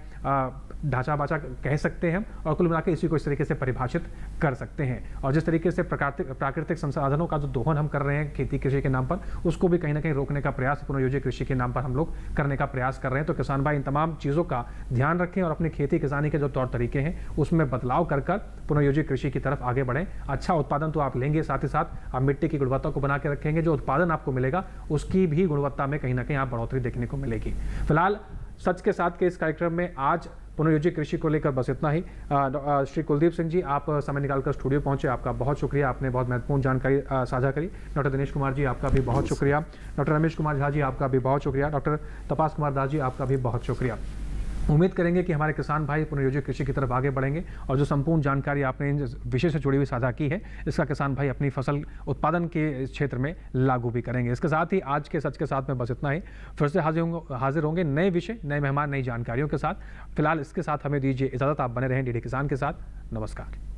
ढांचा बाचा कह सकते हैं, और कुल मिलाकर इसी को इस तरीके से परिभाषित कर सकते हैं। और जिस तरीके से प्राकृतिक संसाधनों का जो दोहन हम कर रहे हैं खेती कृषि के नाम पर, उसको भी कहीं ना कहीं रोकने का प्रयास पुनर्योजित कृषि के नाम पर हम लोग करने का प्रयास कर रहे हैं। तो किसान भाई इन तमाम चीज़ों का ध्यान रखें, और अपनी खेती किसानी के जो तौर तरीके हैं उसमें बदलाव कर पुनर्योजित कृषि की तरफ आगे बढ़ें। अच्छा उत्पादन तो आप लेंगे, साथ ही साथ आप मिट्टी की गुणवत्ता को बना के रखेंगे, जो उत्पादन आपको मिलेगा उसकी भी गुणवत्ता में कहीं ना कहीं आप बढ़ोतरी देखने को मिलेगी। फिलहाल सच के साथ के इस कार्यक्रम में आज पुनर्योजित कृषि को लेकर बस इतना ही। श्री कुलदीप सिंह जी, आप समय निकालकर स्टूडियो पहुंचे, आपका बहुत शुक्रिया, आपने बहुत महत्वपूर्ण जानकारी साझा करी। डॉक्टर दिनेश कुमार जी, आपका भी बहुत शुक्रिया। डॉक्टर रमेश कुमार झा जी, आपका भी बहुत शुक्रिया। डॉक्टर तपास कुमार दास जी, आपका भी बहुत शुक्रिया। उम्मीद करेंगे कि हमारे किसान भाई पुनर्योजित कृषि की तरफ आगे बढ़ेंगे, और जो संपूर्ण जानकारी आपने इन विषय से जुड़ी हुई साझा की है, इसका किसान भाई अपनी फसल उत्पादन के क्षेत्र में लागू भी करेंगे। इसके साथ ही आज के सच के साथ में बस इतना ही। फिर से हाजिर होंगे नए विषय, नए मेहमान, नई जानकारियों के साथ। फिलहाल इसके साथ हमें दीजिए इजाजत। आप बने रहें डीडी किसान के साथ। नमस्कार।